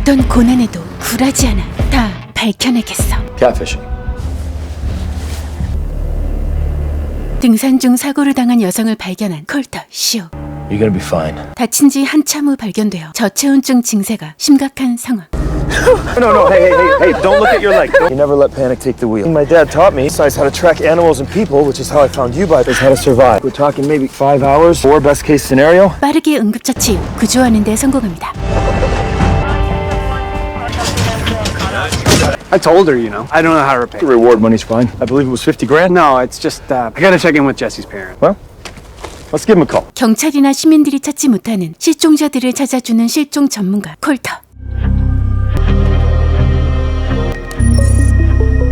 어떤 고난에도 굴하지 않아 다 밝혀내겠어. Catfishing. 등산 중 사고를 당한 여성을 발견한 콜터 쇼. You're gonna be fine. 다친 지 한참 후 발견되어 저체온증 증세가 심각한 상황. No, hey, don't look at your leg. You never let panic take the wheel. My dad taught me besides how to track animals and people, which is how I found you, but is how to survive. We're talking maybe 5 hours or best case scenario. 빠르게 응급처치 후 구조하는 데 성공합니다. I told her, I don't know how to repay. The reward money's fine. I believe it was 50 grand. No, it's just, I gotta check in with Jesse's parents. Well, let's give him a call. 경찰이나 시민들이 찾지 못하는 실종자들을 찾아주는 실종 전문가 콜터.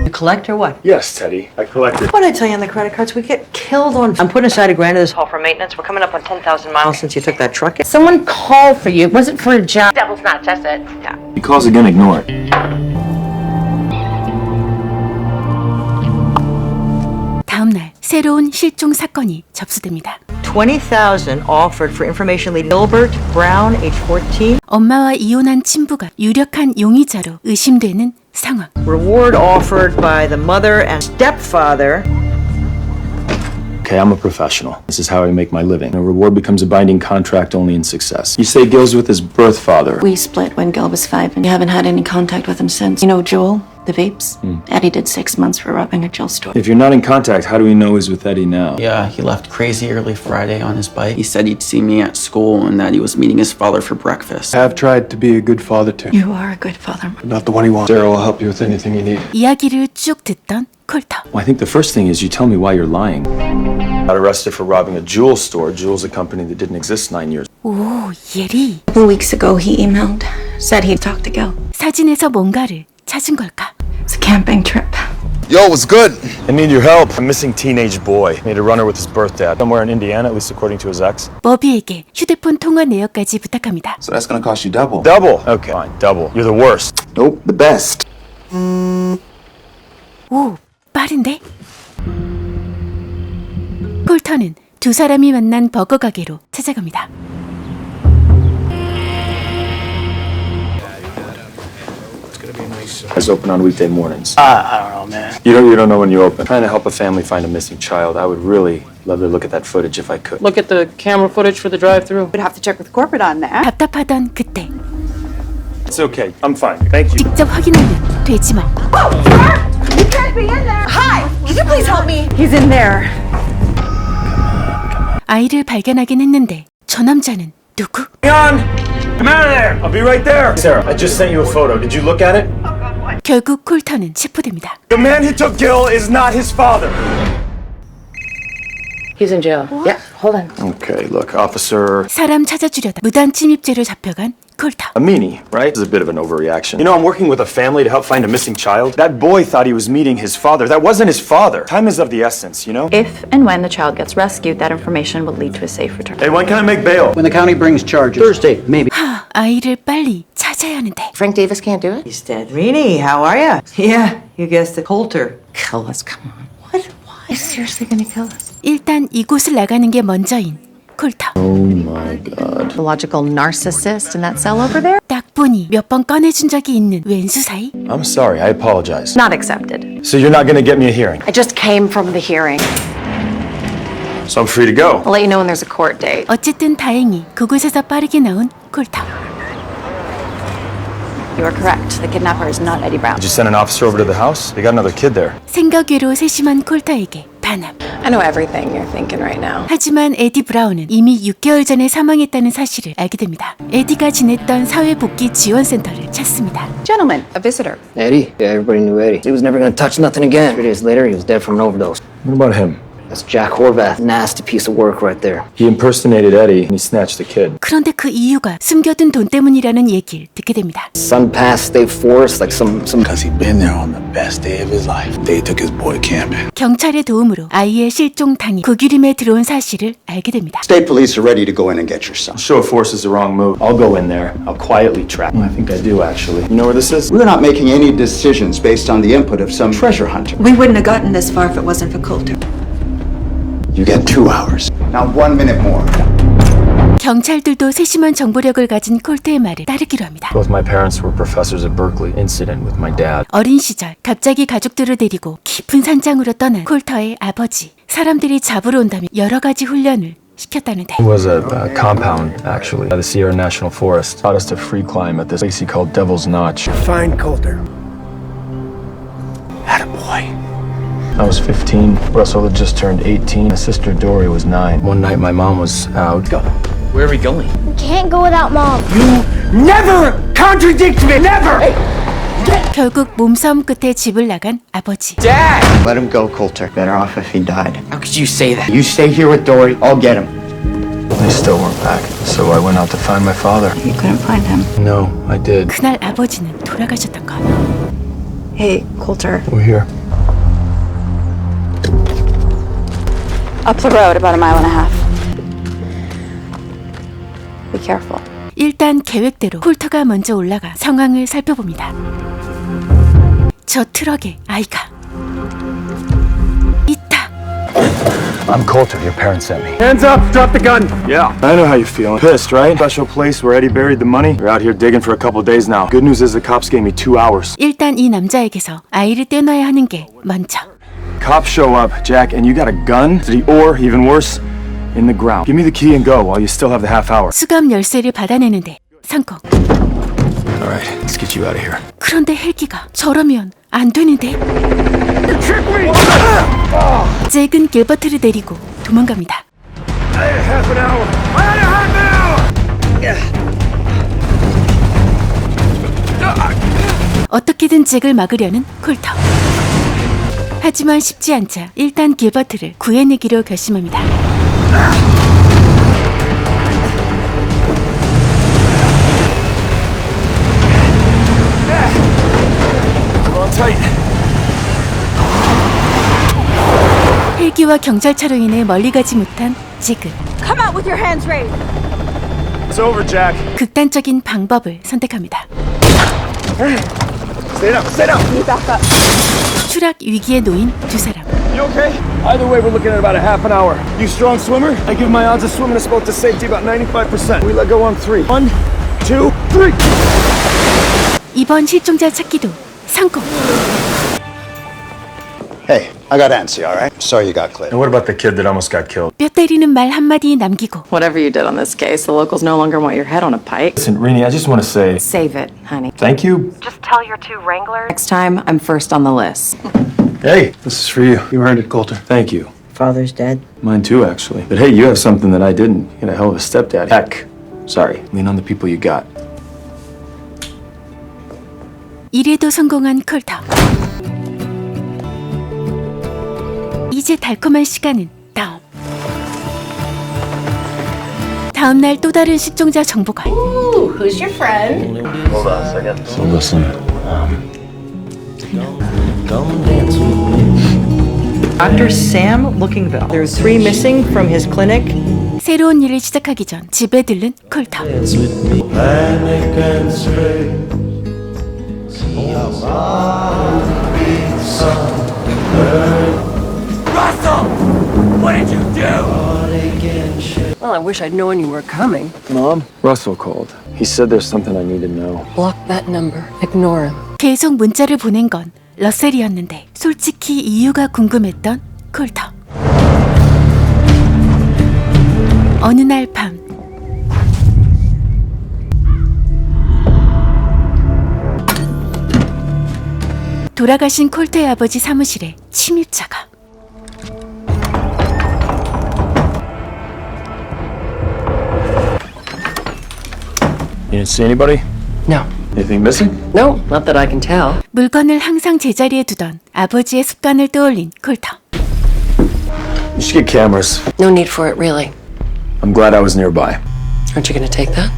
You collect or what? Yes, Teddy. I collected. What did I tell you on the credit cards? We get killed on. I'm putting aside $1,000 to this hall for maintenance. We're coming up on 10,000 miles since you took that truck in. Someone called for you. It wasn't for a job. Devil's not just it. Yeah. He calls again, ignore it. 다음 날 새로운 실종 사건이 접수됩니다. 20,000 offered for information lead Gilbert Brown, age 14. 엄마와 이혼한 친부가 유력한 용의자로 의심되는 상황. Reward offered by the mother and stepfather. Okay, I'm a professional. This is how I make my living. A reward becomes a binding contract only in success. You say Gil's with his birth father. We split when Gil was 5 and you haven't had any contact with him since. You know Joel, the vapes? Eddie did 6 months for robbing a Jill store. If you're not in contact, how do we know he's with Eddie now? Yeah, he left crazy early Friday on his bike. He said he'd see me at school and that he was meeting his father for breakfast. I've tried to be a good father too. You are a good father. Not the one he wants. Sarah will help you with anything you need. 이야기를 쭉 듣던 콜터. Well, I think the first thing is you tell me why you're lying. Got arrested for robbing a jewel store. Jewel's a company that didn't exist 9 years. 오, 예리. A couple weeks ago he emailed, said he'd talked to Gil. 사진에서 뭔가를 찾은 걸까? It's a camping trip. Yo, what's good? I need your help. A missing teenage boy. Made a runner with his birth dad. Somewhere in Indiana, at least according to his ex. 버비에게 휴대폰 통화 내역까지 부탁합니다. So that's gonna cost you double. Double? Okay, fine, double. You're the worst. Nope, the best. 오, 빠른데? 콜터는 두 사람이 만난 버거 가게로 찾아갑니다. It's open on weekday mornings. I don't know, man. You don't know when you open. Trying to help a family find a missing child. I would really love to look at that footage if I could. Look at the camera footage for the drive-thru. We'd have to check with corporate on that. 답답하던 그때 It's okay. I'm fine. Thank you. 직접 확인하면 되지 뭐. You can't be in there. Hi, can you please help me? He's in there. 아이를 발견하긴 했는데 저 남자는 누구? Leon! Come out of there! I'll be right there. Sarah, I just sent you a photo. Did you look at it? 결국 콜터는 체포됩니다. The man who took Gil is not his father. He's in jail. Yeah, hold on. Okay, look, officer. 사람 찾아주려다 무단 침입죄로 잡혀간 콜터. A meanie, right? This is a bit of an overreaction. You know, I'm working with a family to help find a missing child. That boy thought he was meeting his father. That wasn't his father. Time is of the essence, you know? If and when the child gets rescued, that information will lead to a safe return. Hey, when can I make bail? When the county brings charges. Thursday, maybe. 하, 아이를 빨리 찾아야 하는데. Frank Davis can't do it? He's dead. Rini, how are you? Yeah, you guessed it. Coulter. Kill us, come on. What? Why? He's seriously gonna kill us? 일단 이곳을 나가는 게 먼저인 콜터. Oh my god. The logical narcissist in that cell over there? 딱 보니 몇 번 꺼내준 적이 있는 왼수 사이? I'm sorry, I apologize. Not accepted. So you're not gonna get me a hearing? I just came from the hearing. So I'm free to go. I'll let you know when there's a court date. 어쨌든 다행히 그곳에서 빠르게 나온 콜터. You are correct. The kidnapper is not Eddie Brown. Did you send an officer over to the house? They got another kid there. 생각 외로 세심한 콜터에게 반합. I know everything you're thinking right now. 하지만 에디 브라운은 이미 6개월 전에 사망했다는 사실을 알게 됩니다. 에디가 지냈던 사회복지 지원센터를 찾습니다. Gentlemen, a visitor. Eddie? Yeah, everybody knew Eddie. He was never gonna touch nothing again. 3 days later, he was dead from an overdose. What about him? That's Jack Horvath. Nasty piece of work right there. He impersonated Eddie and he snatched the kid. 그런데 그 이유가 숨겨둔 돈 때문이라는 얘기를 듣게 됩니다. Son passed State Forest like some. Because he'd been there on the best day of his life. They took his boy camping. 경찰의 도움으로 아이의 실종 당일 구규림에 들어온 사실을 알게 됩니다. State police are ready to go in and get your son. Show of force is the wrong move. I'll go in there. I'll quietly trap him. I think I do, actually. You know where this is? We're not making any decisions based on the input of some treasure hunter. We wouldn't have gotten this far if it wasn't for Coulter. You get 2 hours. Now 1 minute more. 경찰들도 세심한 정보력을 가진 콜트의 말을 따르기로 합니다. Both my parents were professors at Berkeley. Incident with my dad. 어린 시절 갑자기 가족들을 데리고 깊은 산장으로 떠난 콜터의 아버지. 사람들이 잡으러 온다며 여러 가지 훈련을 시켰다는데. It was a compound, actually, by the Sierra National Forest. Taught us to free climb at this place he called Devil's Notch. Find Coulter. Attaboy. I was 15. Russell had just turned 18. My sister Dory was 9. One night my mom was out. Where are we going? Can't go without mom. Never contradict me! Never! 결국 몸싸움 끝에 집을 나간 아버지. Dad! Let him go, Coulter. Better off if he died. How could you say that? You stay here with Dory. I'll get him. They still weren't back. So I went out to find my father. You couldn't find him. No, I did. 그날 아버지는 돌아가셨던 것. Hey, Coulter. We're here. Up the road about a mile and a half. Be careful. 일단 계획대로 콜터가 먼저 올라가 상황을 살펴봅니다. 저 트럭에 아이가 있다. I'm Coulter. Your parents sent me. Hands up! Drop the gun! Yeah. I know how you feel. Pissed, right? Special place where Eddie buried the money. You're out here digging for a couple days now. Good news is the cops gave me 2 hours. 일단 이 남자에게서 아이를 떼놔야 하는 게 먼저. Cops show up, Jack, and you got a gun? Or, even worse, in the ground. Give me the key and go while you still have the half hour. 수갑 열쇠를 받아내는데 성공. All right, let's get you out of here. 그런데 헬기가 저러면 안 되는데. 잭은 길버트를 데리고 도망갑니다. Half an hour! Half an hour! 어떻게든 잭을 막으려는 콜터. 하지만 쉽지 않자 일단 길버트를 구해내기로 결심합니다. 헬기와 경찰차로 인해 멀리 가지 못한 잭은 Come out with your hands raised. It's over, Jack. 극단적인 방법을 선택합니다. Stay down, stay down. 추락 위기에 놓인 두 사람. You okay? Either way, we're looking at about a half an hour. You strong swimmer? I give my odds of swimming this boat to safety about 95%. We let go on 3. 1, 2, 3. 이번 실종자 찾기도 성공. Hey, I got antsy, all right? Sorry you got clipped. And what about the kid that almost got killed? 뼈 때리는 말 한마디 남기고 Whatever you did on this case, the locals no longer want your head on a pike. Listen, Rini, I just want to say Save it, honey. thank you. Just tell your two wranglers. Next time, I'm first on the list. Hey, this is for you. You earned it, Coulter. Thank you. Father's dead. Mine too, actually. But hey, you have something that I didn't. You got a hell of a stepdad. Heck, sorry. Lean on the people you got. 이래도 성공한 콜터. 이제 달콤한 시간은 다음. 다음 날 또 다른 실종자 정보가. Who's your friend? Hold on a second. So listen, Dr. Sam Lookingville. There are 3 missing from his clinic. 새로운 일을 시작하기 전 집에 들른 콜터. Well, I wish I'd known you were coming. Mom? Russell called. He said there's something I need to know. Block that number. Ignore him. 계속 문자를 보낸 건 러셀이었는데 솔직히 이유가 궁금했던 콜터. 어느 날 밤 돌아가신 콜터의 아버지 사무실에 침입자가. You didn't see anybody? No. Anything missing? No, not that I can tell. 물건을 항상 제자리에 두던 아버지의 습관을 떠올린 콜터. You should get cameras. No need for it, really. I'm glad I was nearby. Aren't you gonna take that?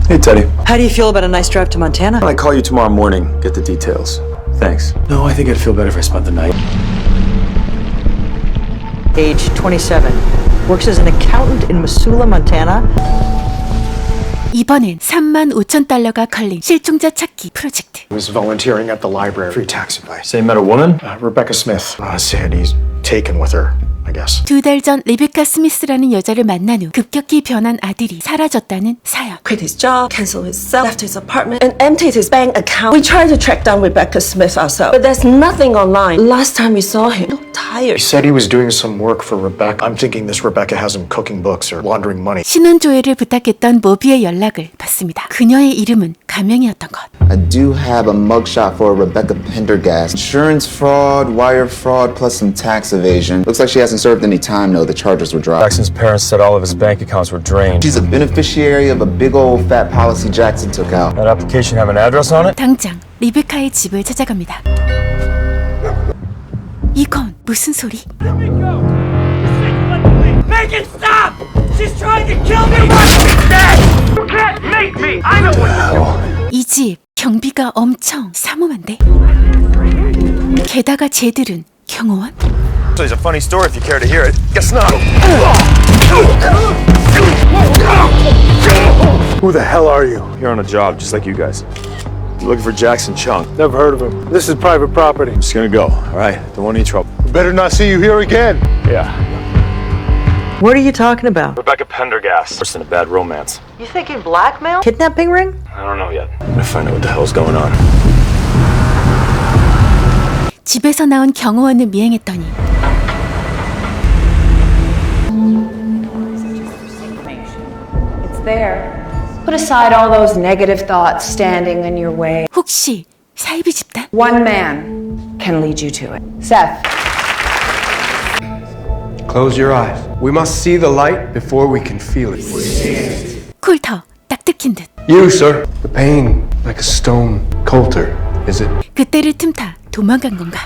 Hey, Teddy. How do you feel about a nice drive to Montana? I call you tomorrow morning. Get the details. Thanks. No, I think I'd feel better if I spent the night. Age 27. Works as an accountant in Missoula, Montana. 이번엔 $35,000가 걸린 실종자 찾기 프로젝트. He was volunteering at the library. Free taxi advice. Say, met a woman? Rebecca Smith. Said he's taken with her. I guess. 2달 전 리베카 스미스라는 여자를 만난 후 급격히 변한 아들이 사라졌다는 사연. Quit his job, cancel his cell, left his apartment, and emptied his bank account. We tried to track down Rebecca Smith ourselves, but there's nothing online. Last time we saw him, he looked tired. He said he was doing some work for Rebecca. I'm thinking this Rebecca has him cooking books or laundering money. 신원 조회를 부탁했던 모비의 연락을 받습니다. 그녀의 이름은 가명이었던 것. I do have a mugshot for Rebecca Pendergast. Insurance fraud, wire fraud, plus some tax evasion. Looks like she hasn't served any time, though. The charges were dropped. Jackson's parents said all of his bank accounts were drained. She's a beneficiary of a big old fat policy Jackson took out. That application have an address on it? 당장 리베카의 집을 찾아갑니다. 이건 무슨 소리? Make it stop! She's trying to kill me! You can't make me! I know what to do! 이 집 경비가 엄청 삼엄한데? 게다가 쟤들은 경호원? It's a funny story if you care to hear it. Guess not. Who the hell are you? You're on a job, just like you guys. You're looking for Jackson Chung. Never heard of him. This is private property. I'm just gonna go, all right? Don't want any trouble. Better not see you here again. Yeah. What are you talking about? Rebecca Pendergast. Worse than a bad romance. You thinking blackmail? Kidnapping ring? I don't know yet. I'm gonna find out what the hell's going on. 집에서 나온 경호원을 미행했더니 It's there. Put aside all those negative thoughts standing in your way. 혹시 사이비 집단? One man can lead you to it. Seth. Close your eyes. We must see the light before we can feel it. 쿨터 딱 뜯긴 듯. You, sir. The pain, like a stone. Coulter, is it? 그때를 틈타 도망간 건가?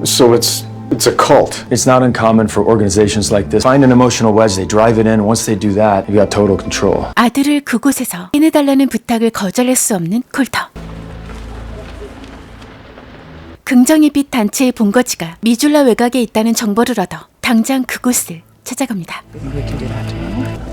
So it's a cult. It's not uncommon for organizations like this. Find an emotional wedge, they drive it in. Once they do that, you got total control. 아들을 그곳에서 해내달라는 부탁을 거절할 수 없는 쿨터. 긍정의 빛 단체의 본거지가 미줄라 외곽에 있다는 정보를 얻어 당장 그곳을 찾아갑니다.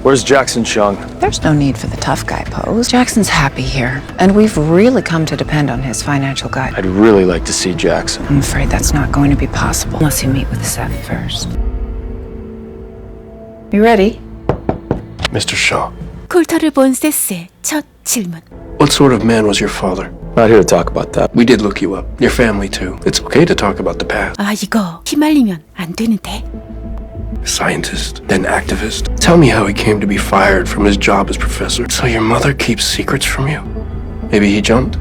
Where's Jackson Chung? There's no need for the tough guy pose. Jackson's happy here, and we've really come to depend on his financial guide. I'd really like to see Jackson. I'm afraid that's not going to be possible unless you meet with Seth first. You ready? Mr. Shaw, 쿨터를 본 세스의 첫 질문. what sort of man was your father? Not here to talk about that. We did look you up. Your family, too. It's okay to talk about the past. 아 이거 휘말리면 안 되는데. Scientist, then activist. Tell me how he came to be fired from his job as professor. So your mother keeps secrets from you? Maybe he jumped?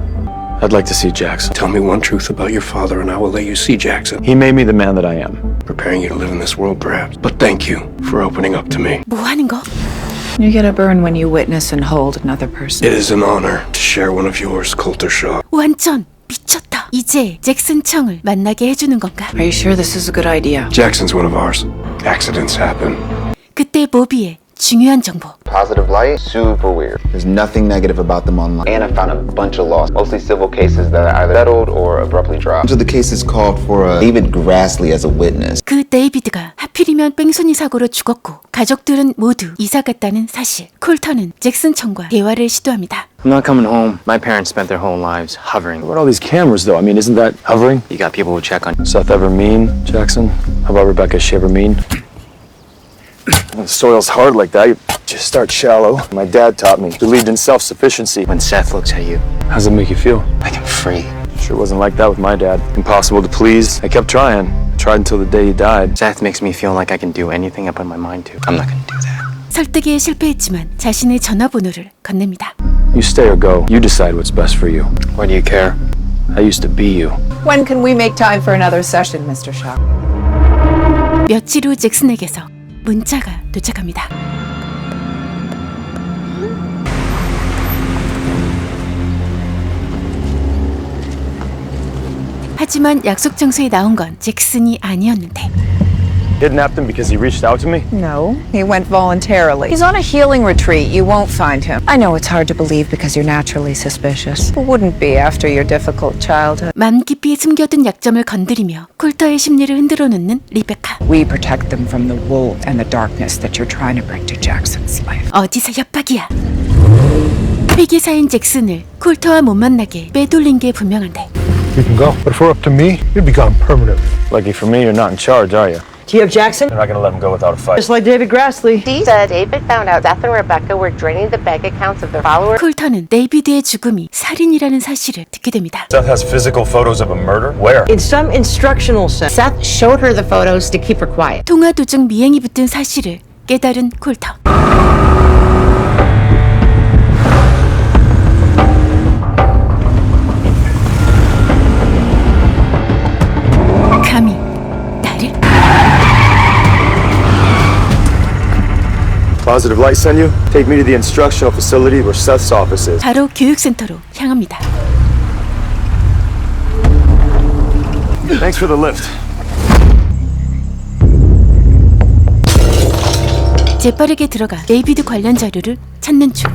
I'd like to see Jackson. Tell me one truth about your father and I will let you see Jackson. He made me the man that I am. Preparing you to live in this world, perhaps. But thank you for opening up to me. 뭐 하는 거? You get a burn when you witness and hold another person. It is an honor to share one of yours, Coulter Shaw. 완전 미쳤다. 이제 잭슨 청을 만나게 해주는 건가? Are you sure this is a good idea? Jackson's one of ours. Accidents happen. 그때 모비의 중요한 정보. Positive light, super weird. There's nothing negative about them online. And I found a bunch of laws, mostly civil cases that are either settled or abruptly dropped. So the cases called for David Grassley as a witness. 그 데이비드가 하필이면 뺑소니 사고로 죽었고 가족들은 모두 이사 갔다는 사실. 쿨터는 잭슨 청과 대화를 시도합니다. I'm not coming home. My parents spent their whole lives hovering. What are all these cameras, though? I mean, isn't that hovering? You got people who check on you. Seth ever mean, Jackson? How about Rebecca? Is she ever mean? When the soil's hard like that, you just start shallow. My dad taught me. Believed in self-sufficiency. When Seth looks at you, How does it make you feel? like I'm free. Sure wasn't like that with my dad. Impossible to please. I kept trying. Tried until the day he died. Seth makes me feel like I can do anything I put my mind to. I'm not gonna do that. 설득에 실패했지만 자신의 전화번호를 건넵니다. You stay or go. You decide what's best for you. Why do you care? I used to be you. When can we make time for another session, Mr. Shaw? 며칠 후 잭슨에게서 문자가 도착합니다. 하지만 약속 장소에 나온 건 잭슨이 아니었는데. Kidnapped him because he reached out to me? No, he went voluntarily. He's on a healing retreat. You won't find him. I know it's hard to believe because you're naturally suspicious. But wouldn't be after your difficult childhood. 맘 깊이 숨겨둔 약점을 건드리며 쿨터의 심리를 흔들어 놓는 리베카. We protect them from the woe and the darkness that you're trying to bring to Jackson's life. 어디서 협박이야? 회계사인 잭슨을 콜터와 못 만나게 빼돌린 게 분명한데 You can go. But if we're up to me, you'd be gone permanently. Lucky for me, you're not in charge, are you? Do you have Jackson? They're not gonna let him go without a fight. Just like David Grassley. He said David found out Seth and Rebecca were draining the bank accounts of their followers. 콜터는 데이비드의 죽음이 살인이라는 사실을 듣게 됩니다. Seth has physical photos of a murder? Where? In some instructional sense. Seth showed her the photos to keep her quiet. 통화 도중 미행이 붙은 사실을 깨달은 콜터. 감히 나를? Positive light send you? Take me to the instructional facility where Seth's office is. 바로 교육센터로 향합니다. Thanks for the lift. 재빠르게 들어가 데이비드 관련 자료를 찾는 중.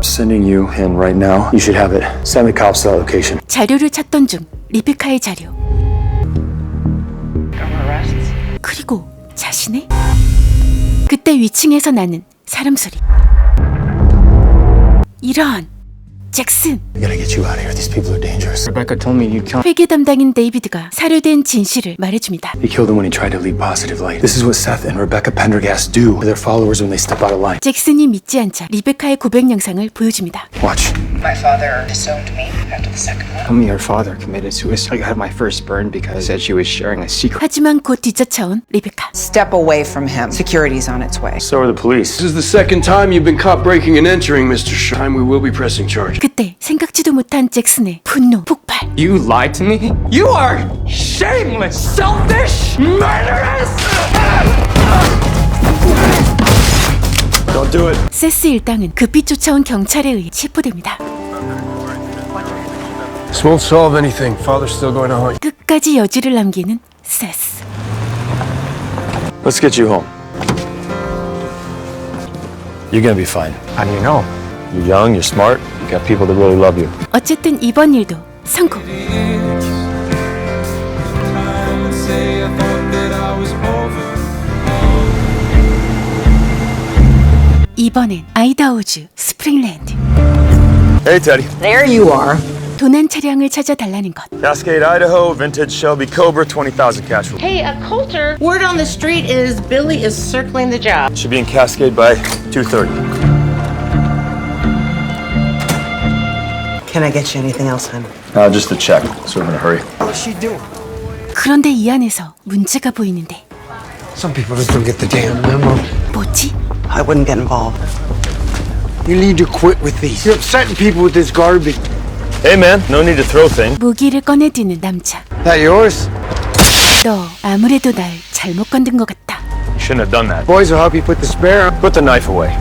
Sending you in right now. You should have it. Send the cops to that location. 자료를 찾던 중 리베카의 자료. 그리고 자신의? 그때 위층에서 나는 사람 소리. 이런 잭슨. We gotta get you out of here. These people are dangerous. Rebecca told me you killed. 회계 담당인 데이비드가 사료된 진실을 말해줍니다. He killed him when he tried to lead positive light. This is what Seth and Rebecca Pendergast do to their followers when they step out of line. 잭슨이 믿지 않자 리베카의 고백 영상을 보여줍니다. Watch. My father disowned me after the second one. Tell me your father committed suicide. I had my first burn because he said she was sharing a secret. 하지만 곧 뒤쫓아온 리베카. Step away from him. Security's on its way. So are the police. This is the second time you've been caught breaking and entering, Mr. Shaw. Time we will be pressing charges. 그때 생각지도 못한 잭슨의 분노 폭발. You lied to me? You are shameless, selfish, murderous! Don't do it. 세스 일당은 급히 쫓아온 경찰에 의해 체포됩니다. This won't solve anything. Father's still going to haunt you. 끝까지 여지를 남기는 세스. Let's get you home. You're gonna be fine. How do you know? You're young, you're smart, you got people that really love you. 어쨌든 이번 일도 성공. 이번엔 아이다호주 스프링랜드. Hey, Teddy. There you are. 도난 차량을 찾아달라는 것. Cascade, Idaho, vintage Shelby Cobra, 20,000 cash rule. Hey, Coulter. Word on the street is Billy is circling the job. Should be in Cascade by 2:30. Can I get you anything else, hon? Just the check. Sort of in a hurry. What's she doing? 그런데 이 안에서 문제가 보이는데. Some people just don't get the damn memo. 뭐지? I wouldn't get involved. You need to quit with these. You're upsetting people with this garbage. Hey, man, no need to throw things. 무기를 꺼내드는 남자. That yours? 너 아무래도 날 잘못 건든 것 같다. You shouldn't have done that. Boys will help you put the spare on. Put the knife away.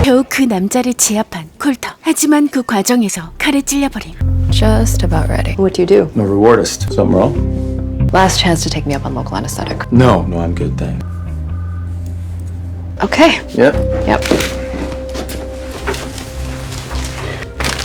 겨우 그 남자를 제압한 콜터. 하지만 그 과정에서 칼에 찔려버림. Just about ready. What do you do? I'm a rewardist. Something wrong? Last chance to take me up on local anesthetic. No, I'm good, thanks. Okay. Yeah? Yep.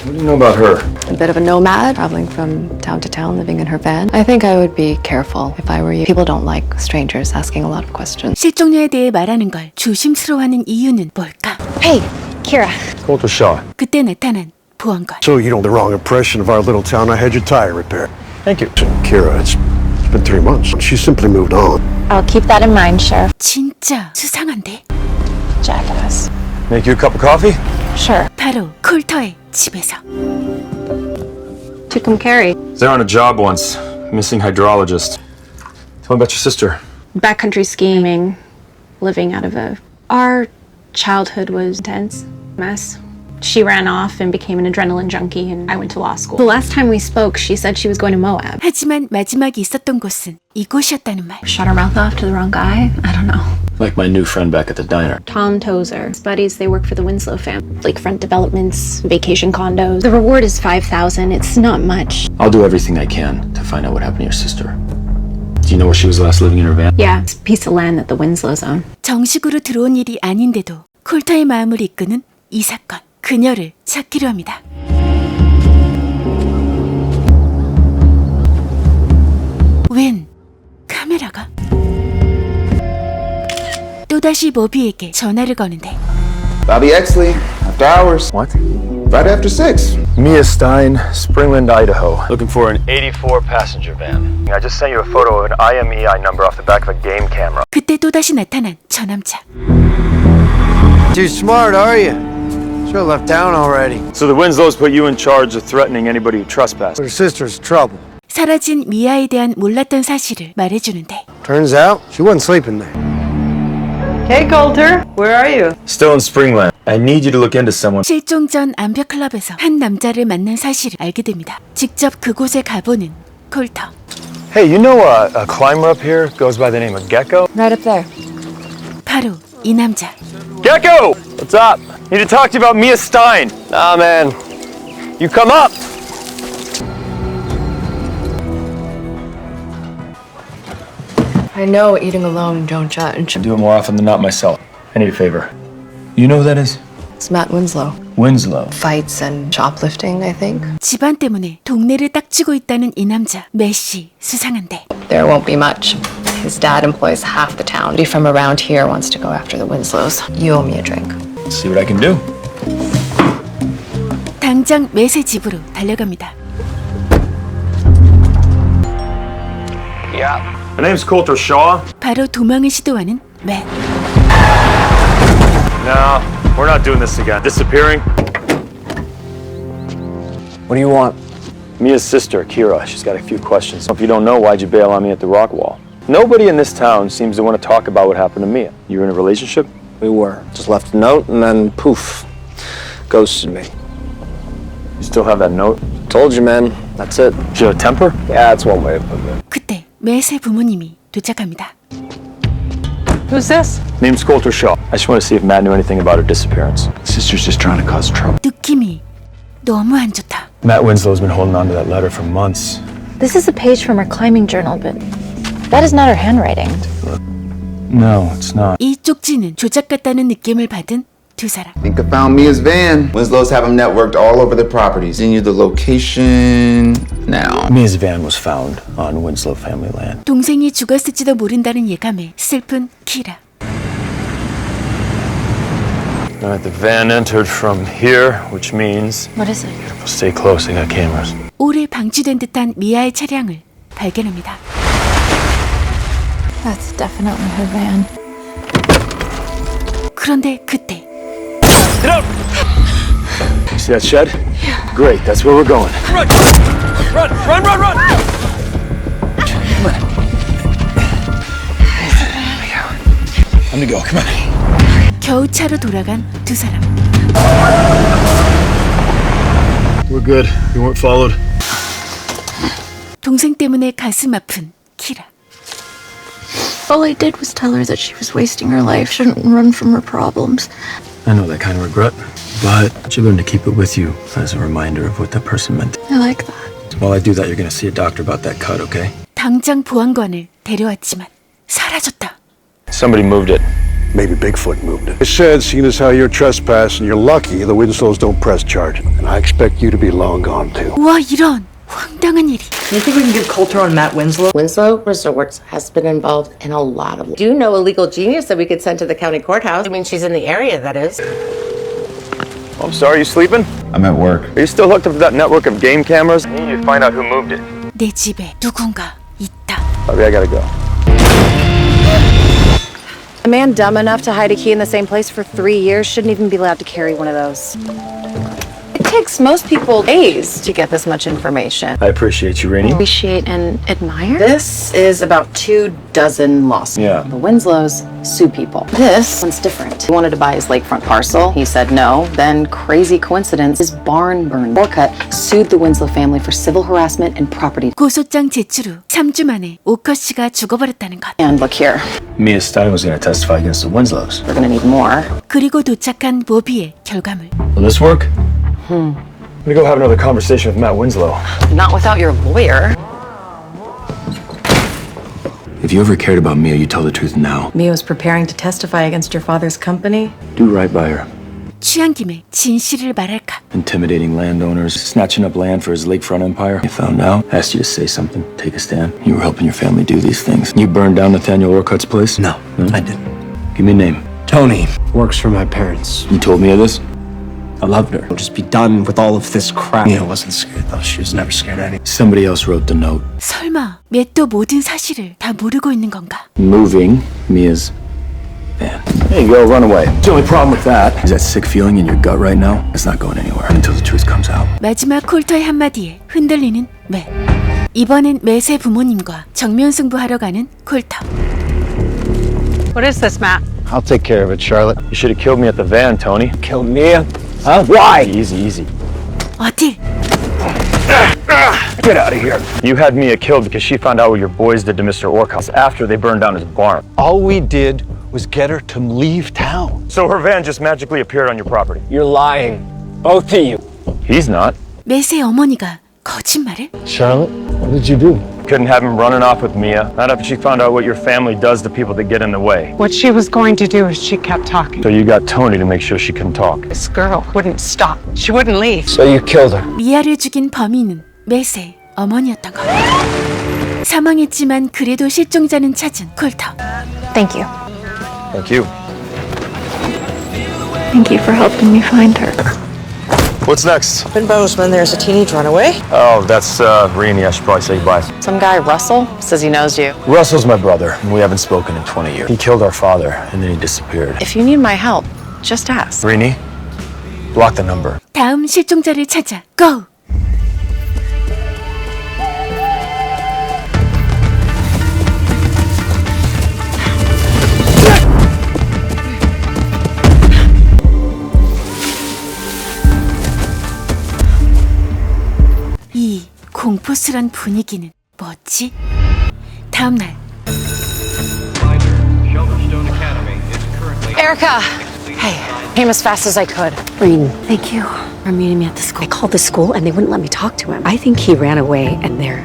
What do you know about her? A bit of a nomad, traveling from town to town, living in her van. I think I would be careful if I were you. People don't like strangers asking a lot of questions. 실종녀에 대해 말하는 걸 조심스러워하는 이유는 뭘까? Hey, Kira. Coulter Shaw. 그때 나타난 보안관. So you don't have the wrong impression of our little town. I had your tire repaired. Thank you. Kira, it's been 3 months. She simply moved on. I'll keep that in mind, Sheriff. 진짜 수상한데? Jackass. Make you a cup of coffee? Sure. 바로 콜터의 집에서. To come carry. They're on a job once. Missing hydrologist. Tell me about your sister. Backcountry scheming, living out of Our childhood was intense, mess. She ran off and became an adrenaline junkie, and I went to law school. The last time we spoke, she said she was going to Moab. 하지만 마지막에 있었던 곳은 이곳이었다는 말. Shut her mouth off to the wrong guy? I don't know. Like my new friend back at the diner. Tom Tozer. His buddies, they work for the Winslow family. Lakefront developments, vacation condos. The reward is $5,000. It's not much. I'll do everything I can to find out what happened to your sister. Do you know where she was last living in her van? Yeah, it's a piece of land that the Winslows own. 정식으로 들어온 일이 아닌데도 콜터의 마음을 이끄는 이 사건. 그녀를 찾기로 합니다. 웬 카메라가? 또다시 버비에게 전화를 거는데 Bobby Exley, after hours. What? Right after 6. Mia Stein, Springland, Idaho. Looking for an 84 passenger van. I just sent you a photo of an IMEI number off the back of a game camera. 그때 또다시 나타난 저 남자. Too smart, are you? Should have left town already. So the Winslows put you in charge of threatening anybody who trespassed. Her sister's trouble. 사라진 미아에 대한 몰랐던 사실을 말해주는데 Turns out she wasn't sleeping there. Hey, Coulter, where are you? Still in Springland. I need you to look into someone. 실종 전 암벽클럽에서 한 남자를 만난 사실을 알게 됩니다. 직접 그곳에 가보는 콜터. Hey, you know a climber up here goes by the name of Gecko? Right up there. 바로 이 남자. Gecko! What's up? Need to talk to you about Mia Stein. Nah, man. You come up. I know eating alone don't judge. I do it more often than not myself. I need a favor. You know who that is? It's Matt Winslow. Winslow. Fights and shoplifting, I think. 집안 때문에 동네를 딱쥐고 있다는 이 남자. 매씨 수상한데. There won't be much. His dad employs half the town. Somebody from around here wants to go after the Winslows. You owe me a drink. See what I can do. 당장 매세 집으로 달려갑니다. Yeah. My name's Coulter Shaw. 바로 도망을 시도하는 맷. No, we're not doing this again. Disappearing? What do you want? Mia's sister, Kira. She's got a few questions. If you don't know, why'd you bail on me at the rock wall? Nobody in this town seems to want to talk about what happened to Mia. You were in a relationship? We were. Just left a note and then poof. Ghosted me. You still have that note? Told you, man. That's it. She had a temper? Yeah, that's one way of putting it. 그때 매세 부모님이 도착합니다. Who's this? Name's Coulter Shaw. I just want to see if Matt knew anything about her disappearance. Sister's just trying to cause trouble. 느낌이 너무 안 좋다. Matt Winslow's been holding on to that letter for months. This is a page from her climbing journal, but that is not her handwriting. No, it's not. 이 쪽지는 조작 같다는 느낌을 받은 두 사람. Think I found Mia's van. Winslows have them networked all over the properties. Send you the location now. Mia's van was found on Winslow family land. 동생이 죽었을지도 모른다는 예감에 슬픈 키라. Alright, the van entered from here, which means What is it? stay close, they got cameras. 오래 방치된 듯한 미아의 차량을 발견합니다. That's definitely her van. 그런데 그때 Get out! You see that shed? Yeah. Great, that's where we're going. Run! Run! Run! Run! Run! Time to go, come on. 겨우 차로 돌아간 두 사람. We're good. We weren't followed. 동생 때문에 가슴 아픈 키라. All I did was tell her that she was wasting her life, shouldn't run from her problems. I know that kind of regret, but you learn to keep it with you as a reminder of what that person meant. I like that. While I do that, you're gonna see a doctor about that cut, okay? 당장 보안관을 데려왔지만 사라졌다. Somebody moved it. Maybe Bigfoot moved it. I said, seeing as how you're trespassing, you're lucky the Winslows don't press charge. And I expect you to be long gone, too. 와 이런 황당한 일이. You think we can get Coulter on Matt Winslow? Winslow Resorts has been involved in a lot of... Do you know a legal genius that we could send to the county courthouse? I mean, she's in the area, that is. I'm sorry, you sleeping? I'm at work. Are you still hooked up to that network of game cameras? I need you to find out who moved it. 내 집에 누군가 있다. Bobby, I gotta go. A man dumb enough to hide a key in the same place for 3 years shouldn't even be allowed to carry one of those. It takes most people days to get this much information. I appreciate you, Rainey. Appreciate and admire? This is about 24 lawsuits. Yeah. The Winslows sue people. This one's different. He wanted to buy his lakefront parcel. He said no. Then, crazy coincidence, his barn burned. Orcutt sued the Winslow family for civil harassment and property. 고소장 제출 후 3주 만에 오커 씨가 죽어버렸다는 것. And look here. Mia Stein was gonna testify against the Winslows. We're gonna need more. 그리고 도착한 보비의 결과물. Will this work? I'm gonna go have another conversation with Matt Winslow. Not without your lawyer. If you ever cared about Mia, you tell the truth now. Mio's preparing to testify against your father's company. Do right by her. 취한 김에 진실을 말할까? Intimidating landowners, snatching up land for his lakefront empire. You found out, asked you to say something, take a stand. You were helping your family do these things. You burned down Nathaniel Orcutt's place? No, I didn't. Give me a name. Tony works for my parents. You told me of this? I loved her. Just be done with all of this crap. Mia wasn't scared though. She was never scared of anything. Somebody else wrote the note. 설마 맷도 모든 사실을 다 모르고 있는 건가? Moving Mia's van. There you go, run away. The only problem with that is that sick feeling in your gut right now. It's not going anywhere until the truth comes out. 마지막 콜터의 한마디에 흔들리는 맷. 이번엔 맷의 부모님과 정면 승부하러 가는 콜터. What is this, Matt? I'll take care of it, Charlotte. You should have killed me at the van, Tony. Killed Mia? Huh? Why? Easy. 어딜? Get out of here. You had Mia killed because she found out what your boys did to Mr. Orkhouse after they burned down his barn. All we did was get her to leave town. So her van just magically appeared on your property. You're lying. Both of you. He's not. 맷의 어머니가 거짓말을? Charlotte, what did you do? Couldn't have him running off with Mia. Not after she found out what your family does to people that get in the way. What she was going to do is she kept talking. So you got Tony to make sure she couldn't talk. This girl wouldn't stop. She wouldn't leave. So you killed her. 미아를 죽인 범인은 맷의 어머니였던 것. 사망했지만 그래도 실종자는 찾은 콜터. Thank you. Thank you. Thank you for helping me find her. What's next? Up in Bozeman, there's a teenage runaway. Oh, that's Rini. I should probably say goodbye. Some guy, Russell, says he knows you. Russell's my brother, and we haven't spoken in 20 years. He killed our father, and then he disappeared. If you need my help, just ask. Rini, block the number. 다음 실종자를 찾아 고! 이 공포스런 분위기는 뭐지? 다음 날 Erica! Hey, came as fast as I could. Breen, thank you for meeting me at the school. I called the school and they wouldn't let me talk to him. I think he ran away and they're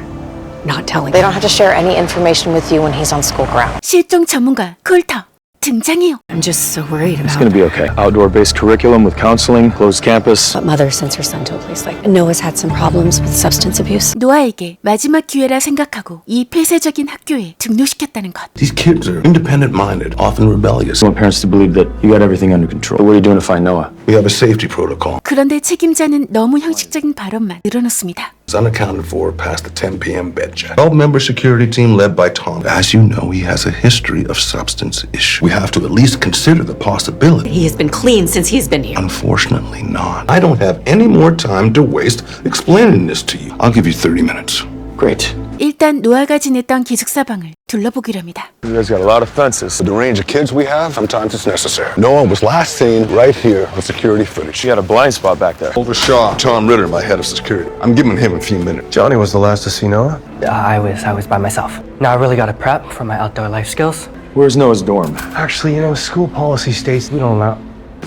not telling They me. don't have to share any information with you when he's on school ground. 실종 전문가 콜터 등장해요. I'm just so worried It's about gonna be okay. Outdoor-based curriculum with counseling, closed campus. But mother sends her son to a place like Noah's had some problems with substance abuse. 노아에게 마지막 기회라 생각하고 이 폐쇄적인 학교에 등록시켰다는 것. These kids are independent-minded, often rebellious. I want parents to believe that you got everything under control. What are you doing to find Noah? We have a safety protocol. 그런데 책임자는 너무 형식적인 발언만 늘어놓습니다. It's unaccounted for past the 10 p.m. bed check. 12-member security team led by Tom. As you know, he has a history of substance issues. We have to at least consider the possibility. He has been clean since he's been here. Unfortunately not. I don't have any more time to waste explaining this to you. I'll give you 30 minutes. Great. 일단 노아가 지냈던 기숙사방을 둘러보기로 합니다. You guys got a lot of fences. With the range of kids we have, sometimes it's necessary. Noah was last seen right here on security footage. You got a blind spot back there. Over Shaw, Tom Ritter, my head of security. I'm giving him a few minutes. Johnny was the last to see Noah. I was by myself. Now I really got to prep for my outdoor life skills. Where's Noah's dorm? Actually, school policy states we don't allow.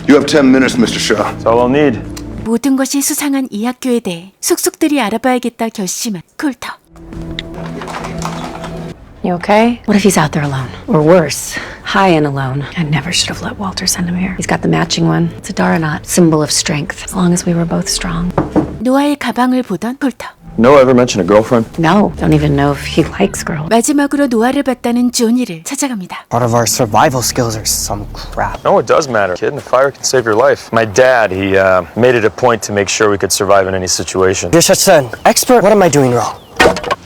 You have 10 minutes, Mr. Shaw. That's all I'll need. 모든 것이 수상한 이 학교에 대해 속속들이 알아봐야겠다 결심한 콜터. You okay? What if he's out there alone? Or worse, high and alone? I never should have let Walter send him here. He's got the matching one. It's a Dara knot, symbol of strength. As long as we were both strong. 노아의 가방을 보던 콜터. Noah ever mention a girlfriend? No, don't even know if he likes girls. 마지막으로 노아를 봤다는 조니를 찾아갑니다. Part of our survival skills are some crap. No, it does matter. Kid in the fire can save your life. My dad, he made it a point to make sure we could survive in any situation. You're such an expert. What am I doing wrong?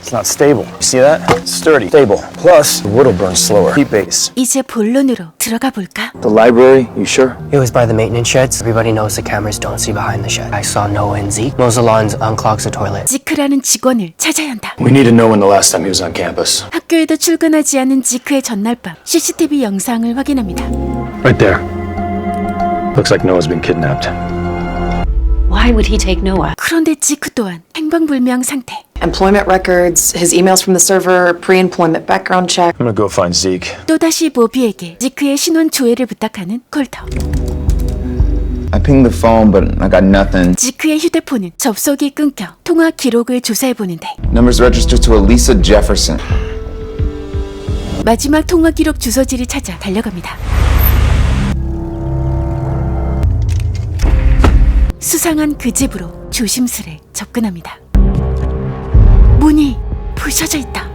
It's not stable. You see that? It's sturdy, stable. Plus, the wood will burn slower. Heat base. 이제 본론으로 들어가 볼까? The library, you sure? It was by the maintenance sheds. Everybody knows the cameras don't see behind the shed. I saw Noah and Zeke. Mows the lawns, unclogs the toilet. 지크라는 직원을 찾아야 한다. We need to know when the last time he was on campus. 학교에도 출근하지 않은 지크의 전날 밤 CCTV 영상을 확인합니다. Right there. Looks like Noah's been kidnapped. Why would he take Noah? 그런데 지크 또한 행방불명 상태. Employment records, his emails from the server, pre-employment background check. I'm gonna go find Zeke. 또다시 보비에게 지크의 신원 조회를 부탁하는 콜터. I pinged the phone, but I got nothing. 지크의 휴대폰은 접속이 끊겨 통화 기록을 조사해보는데 Numbers registered to Elisa Jefferson. 마지막 통화 기록 주소지를 찾아 달려갑니다. 수상한 그 집으로 조심스레 접근합니다. 문이 부셔져 있다.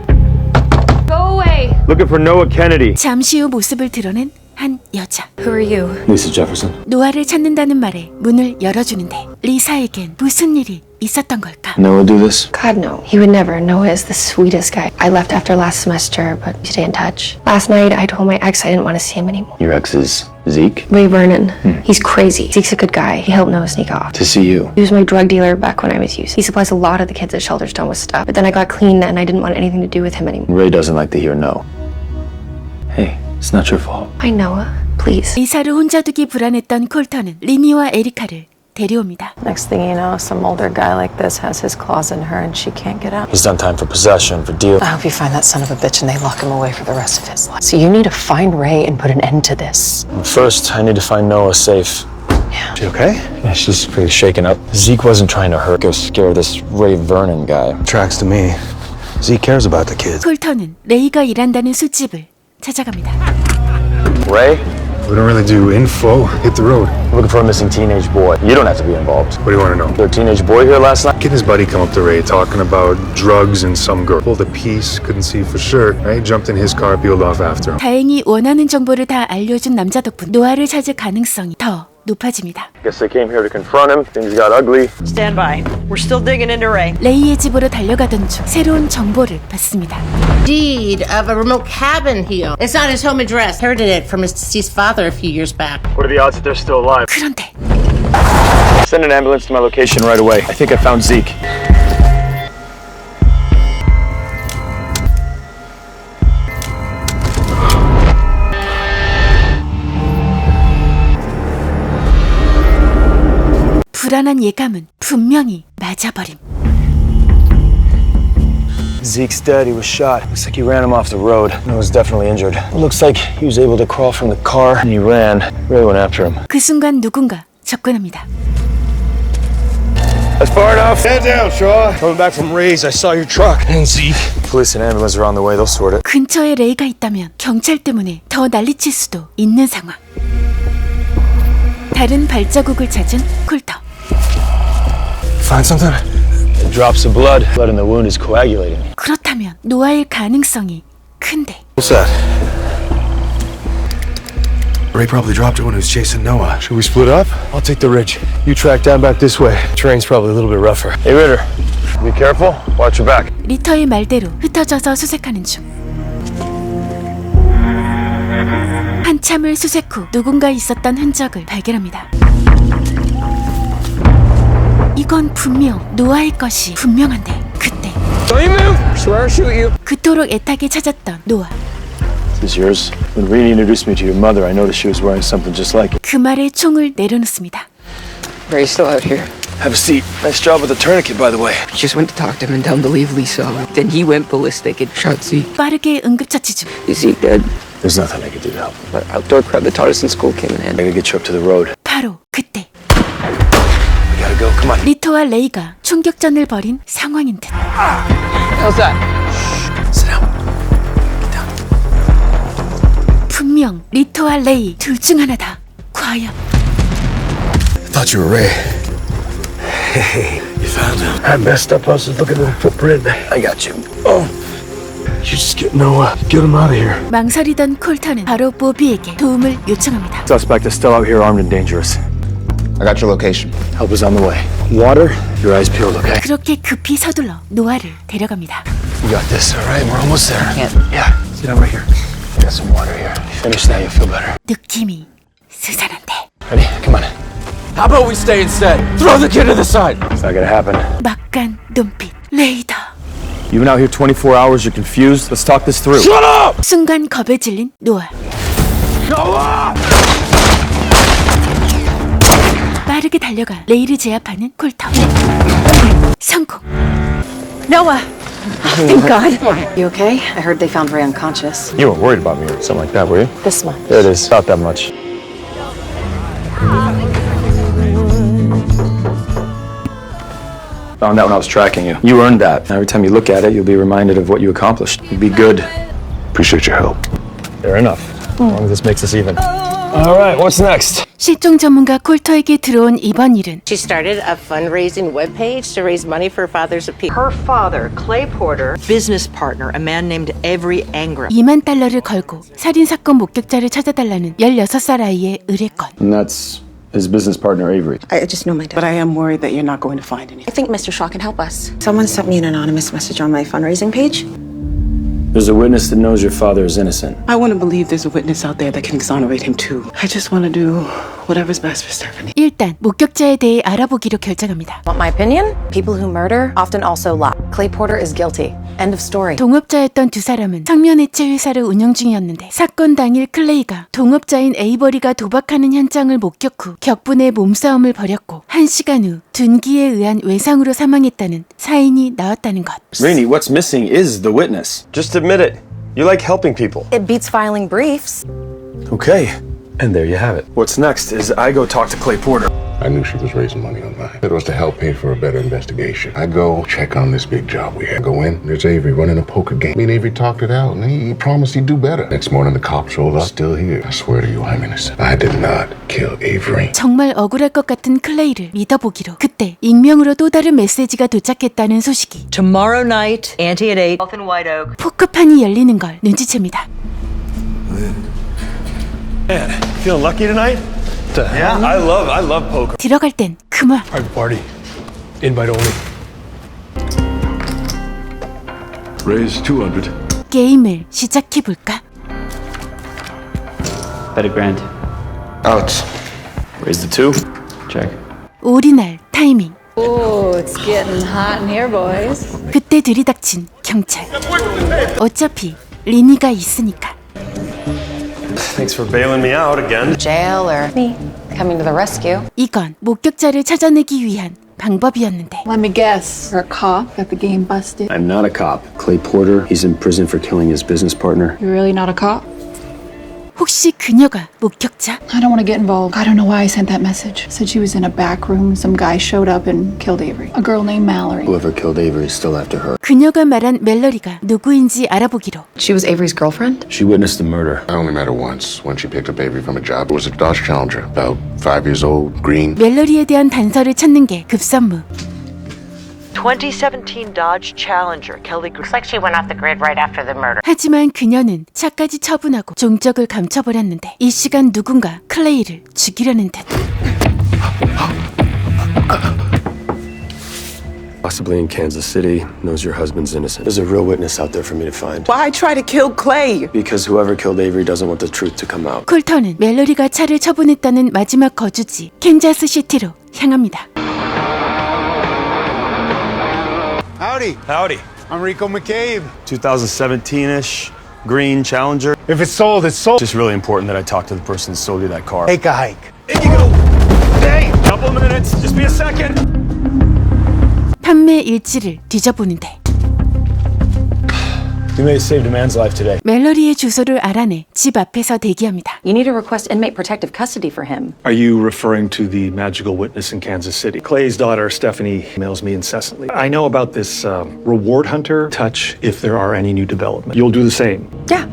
Go away. Looking for Noah Kennedy. 잠시 후 모습을 드러낸 한 여자. Who are you? Lisa Jefferson. 노아를 찾는다는 말에 문을 열어주는데 리사에겐 무슨 일이 있었던 걸까? Noah do this? God, no. He would never. Noah is the sweetest guy. I left after last semester, but we stay in touch. Last night, I told my ex I didn't want to see him anymore. Your ex is Zeke? Ray Vernon. He's crazy. Zeke's a good guy. He helped Noah sneak off. To see you. He was my drug dealer back when I was used. He supplies a lot of the kids at Shelterstone with stuff. But then I got clean and I didn't want anything to do with him anymore. Ray doesn't like to hear no. Hey, it's not your fault. Hi, Noah. Please. 리사를 혼자 두기 불안했던 콜턴은 리니와 에리카를 데려옵니다. Next thing you know, some older guy like this has his claws in her and she can't get out. He's done time for possession, for deal. I hope you find that son of a bitch and they lock him away for the rest of his life. So you need to find Ray and put an end to this. First, I need to find Noah safe. Yeah. She okay? Yeah, she's pretty shaken up. Zeke wasn't trying to hurt or scare this Ray Vernon guy. Tracks to me. Zeke cares about the kids. 콜턴은 레이가 일한다는 술집을 찾아갑니다. Ray? We don't really do info. Hit the road. Looking for a missing teenage boy. You don't have to be involved. What do you want to know? There a teenage boy here last night? Kid and his buddy come up to Ray talking about drugs and some girl. Pulled a piece, couldn't see for sure. Ray jumped in his car, peeled off after him. 다행히 원하는 정보를 다 알려준 남자 덕분 노아를 찾을 가능성이 더 높아집니다. Guess they came here to confront him. Things got ugly. Stand by. We're still digging into Ray. 레이의 집으로 달려가던 중 새로운 정보를 받습니다. Deed of a remote cabin he owned. It's not his home address. Inherited it from his deceased father a few years back. What are the odds that they're still alive? 그런데 Send an ambulance to my location right away. I think I found Zeke. 불안한 예감은 분명히 맞아버림. Zeke's dead. He was shot. Looks like he ran him off the road. Noah's definitely injured. It looks like he was able to crawl from the car and he ran. Ray went after him. 그 순간 누군가 접근합니다. That's far enough. Stand down, Shaw. Coming back from Ray's, I saw your truck. And Zeke. Police and ambulance are on the way. They'll sort it. 근처에 레이가 있다면 경찰 때문에 더 난리칠 수도 있는 상황. 다른 발자국을 찾은 콜터. Find something? Drops of blood. Blood in the wound is coagulating. 그렇다면 노아일 가능성이 큰데. What's that? Ray probably dropped it when he was chasing Noah. Should we split up? I'll take the ridge. You track down back this way. Terrain's probably a little bit rougher. Hey, Ritter. Be careful. Watch your back. 리터의 말대로 흩어져서 수색하는 중. 한참을 수색 후 누군가 있었던 흔적을 발견합니다. 이건 분명 노아의 것이 분명한데 그때 그토록 애타게 찾았던 노아. Is this yours? When Rini introduced me to your mother, I noticed she was wearing something just like it. 그 말에 총을 내려놓습니다. Ray's still out here. Have a seat. Nice job with the tourniquet, by the way. Just went to talk to him and tell him to leave Lisa. Then he went ballistic and shot Zeke. 빠르게 응급처치 중. Is Zeke dead? There's nothing I could do to help. But outdoor crowd that taught us in school came in I handy. gotta get you up to the road. 바로 그때 We gotta go. Come on. 리터와 레이가 총격전을 벌인 상황인 듯. How's that? Sit down. Get down. 분명 리터와 레이 둘 중 하나다. 과연 I thought you were Ray. Hey, you found him. I messed up. I was just looking at the footprint. I got you. Oh. You just get Noah. Get him out of here. 망설이던 콜턴은 바로 보비에게 도움을 요청합니다. Suspect is still out here armed and dangerous. I got your location. Help is on the way. Water? Your eyes peeled, okay? 그렇게 급히 서둘러 노아를 데려갑니다. You got this, all right? We're almost there. Yeah, sit down right here. Got some water here. Finish that, you'll feel better. 느낌이 스산한데 Ready? Come on. How about we stay instead? Throw the kid to the side. It's not gonna happen. 막간 눈빛 레이다. You've been out here 24 hours, you're confused. Let's talk this through. Shut up! 순간 겁에 질린 노아. Noah! 빠르게 달려가 레이를 제압하는 콜터. 성공. Noah! Thank God. You okay? I heard they found Ray unconscious. You weren't worried about me or something like that, were you? This much. There it is. About that much. Found out when I was tracking you. You earned that. Every time you look at it, you'll be reminded of what you accomplished. You'll be good. Appreciate your help. Fair enough. As long as this makes us even. All right, what's next? 실종 전문가 콜터에게 들어온 이번 일은 She started a fundraising webpage to raise money for Fathers of Peace. Her father, Clay Porter, business partner, a man named Avery Angram. $20,000를 걸고 살인사건 목격자를 찾아달라는 16살 아이의 의뢰건. And that's his business partner, Avery. I just know my dad. But I am worried that you're not going to find anything. I think Mr. Shaw can help us. Someone sent me an anonymous message on my fundraising page. There's a witness that knows your father is innocent. I want to believe there's a witness out there that can exonerate him too. I just want to do whatever's best for Stephanie. 일단 목격자에 대해 알아보기로 결정합니다. Want my opinion? People who murder often also lie. Clay Porter is guilty. End of story. 동업자였던 두 사람은 성면해체 회사를 운영 중이었는데 사건 당일 클레이가 동업자인 에이버리가 도박하는 현장을 목격 후 격분의 몸싸움을 벌였고 1시간 후 둔기에 의한 외상으로 사망했다는 사인이 나왔다는 것. Rainey, what's missing is the witness. Just admit it. You like helping people. It beats filing briefs. Okay. And there you have it. What's next is I go talk to Clay Porter. I knew she was raising money online. It was to help pay for a better investigation. I go check on this big job we had. Go in, there's Avery running a poker game. Me and Avery talked it out, and he promised he'd do better. Next morning, the cops rolled up. Still here. I swear to you, I'm innocent. I did not kill Avery. 정말 억울할 것 같은 클레이를 믿어보기로 그때 익명으로 또 다른 메시지가 도착했다는 소식이 Tomorrow night, Auntie at 8, Health in White Oak. 포크판이 열리는 걸 눈치챕니다. Man, feeling lucky tonight? Yeah, I love poker. 들어갈 땐 그만. Private party. Invite only. Raise 200. 게임을 시작해볼까? Bet $1,000. Ouch. Raise the 2. Check. 올인할 타이밍. Oh, it's getting hot in here, boys. 그때 들이닥친 경찰. 어차피 리니가 있으니까. Thanks for bailing me out again. Jail or me coming to the rescue. 이건 목격자를 찾아내기 위한 방법이었는데. Let me guess. You're a cop. Got the game busted. I'm not a cop. Clay Porter, he's in prison for killing his business partner. You're really not a cop? 혹시 그녀가 목격자? I don't want to get involved. I don't know why I sent that message. Said she was in a back room. Some guy showed up and killed Avery. A girl named Mallory. Whoever killed Avery is still after her. 그녀가 말한 멜러리가 누구인지 알아보기로. She was Avery's girlfriend? She witnessed the murder. I only met her once when she picked up Avery from a job. It was a Dodge Challenger, about 5 years old, green. 멜러리에 대한 단서를 찾는 게 급선무. 2017 Dodge Challenger. Kelly Looks like she went off the grid right after the murder. 하지만 그녀는 차까지 처분하고 종적을 감춰버렸는데 이 시간 누군가 클레이를 죽이려는 듯. Possibly in Kansas City, knows your husband's innocent. There's a real witness out there for me to find. Why try to kill Clay? Because whoever killed Avery doesn't want the truth to come out. 콜터는 멜러리가 차를 처분했다는 마지막 거주지 캔자스 시티로 향합니다. Howdy. Howdy. I'm Rico McCabe. 2017-ish, green Challenger. If it's sold, it's sold. Just really important that I talk to the person who sold you that car. Take a hike. In you go. Hey, couple minutes. Just be a second. 판매 일지를 뒤져보는데 You may have saved a man's life today. 멜러리의 주소를 알아내 집 앞에서 대기합니다. You need to request inmate protective custody for him. Are you referring to the magical witness in Kansas City? Clay's daughter, Stephanie, emails me incessantly. I know about this reward hunter touch if there are any new development. You'll do the same. Yeah,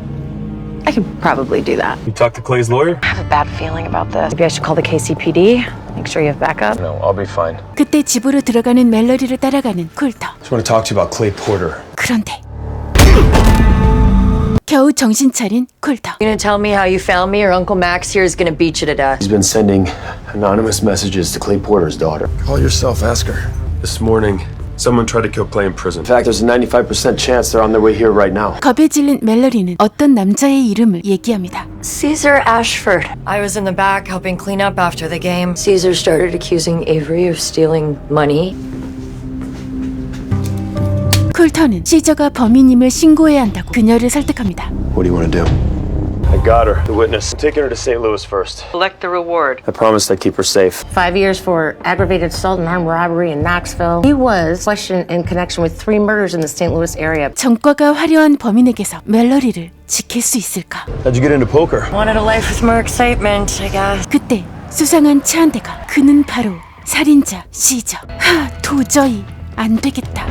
I can probably do that. You talked to Clay's lawyer? I have a bad feeling about this. Maybe I should call the KCPD. Make sure you have backup. No, I'll be fine. 그때 집으로 들어가는 멜러리를 따라가는 콜터. Just want to talk to you about Clay Porter. 그런데 겨우 정신 차린 콜터. You gonna tell me how you found me, or Uncle Max here is gonna beat you to death? He's been sending anonymous messages to Clay Porter's daughter. Call yourself, ask her. This morning, someone tried to kill Clay in prison. In fact, there's a 95% chance they're on their way here right now. 겁에 질린 멜러리는 어떤 남자의 이름을 얘기합니다. Caesar Ashford. I was in the back helping clean up after the game. Caesar started accusing Avery of stealing money. 콜터는 시저가 범인임을 신고해야 한다고 그녀를 설득합니다. What do you want to do? I got her, the witness. I'm taking her to St. Louis first. Collect the reward. I promised I'd keep her safe. 5 years for aggravated assault and armed robbery in Knoxville. He was questioned in connection with 3 murders in the St. Louis area. 전과가 화려한 범인에게서 멜러리를 지킬 수 있을까? How'd you get into poker? Wanted a life with more excitement, I guess. 그때 수상한 차 한 대가 그는 바로 살인자 시저. 도저히 안 되겠다.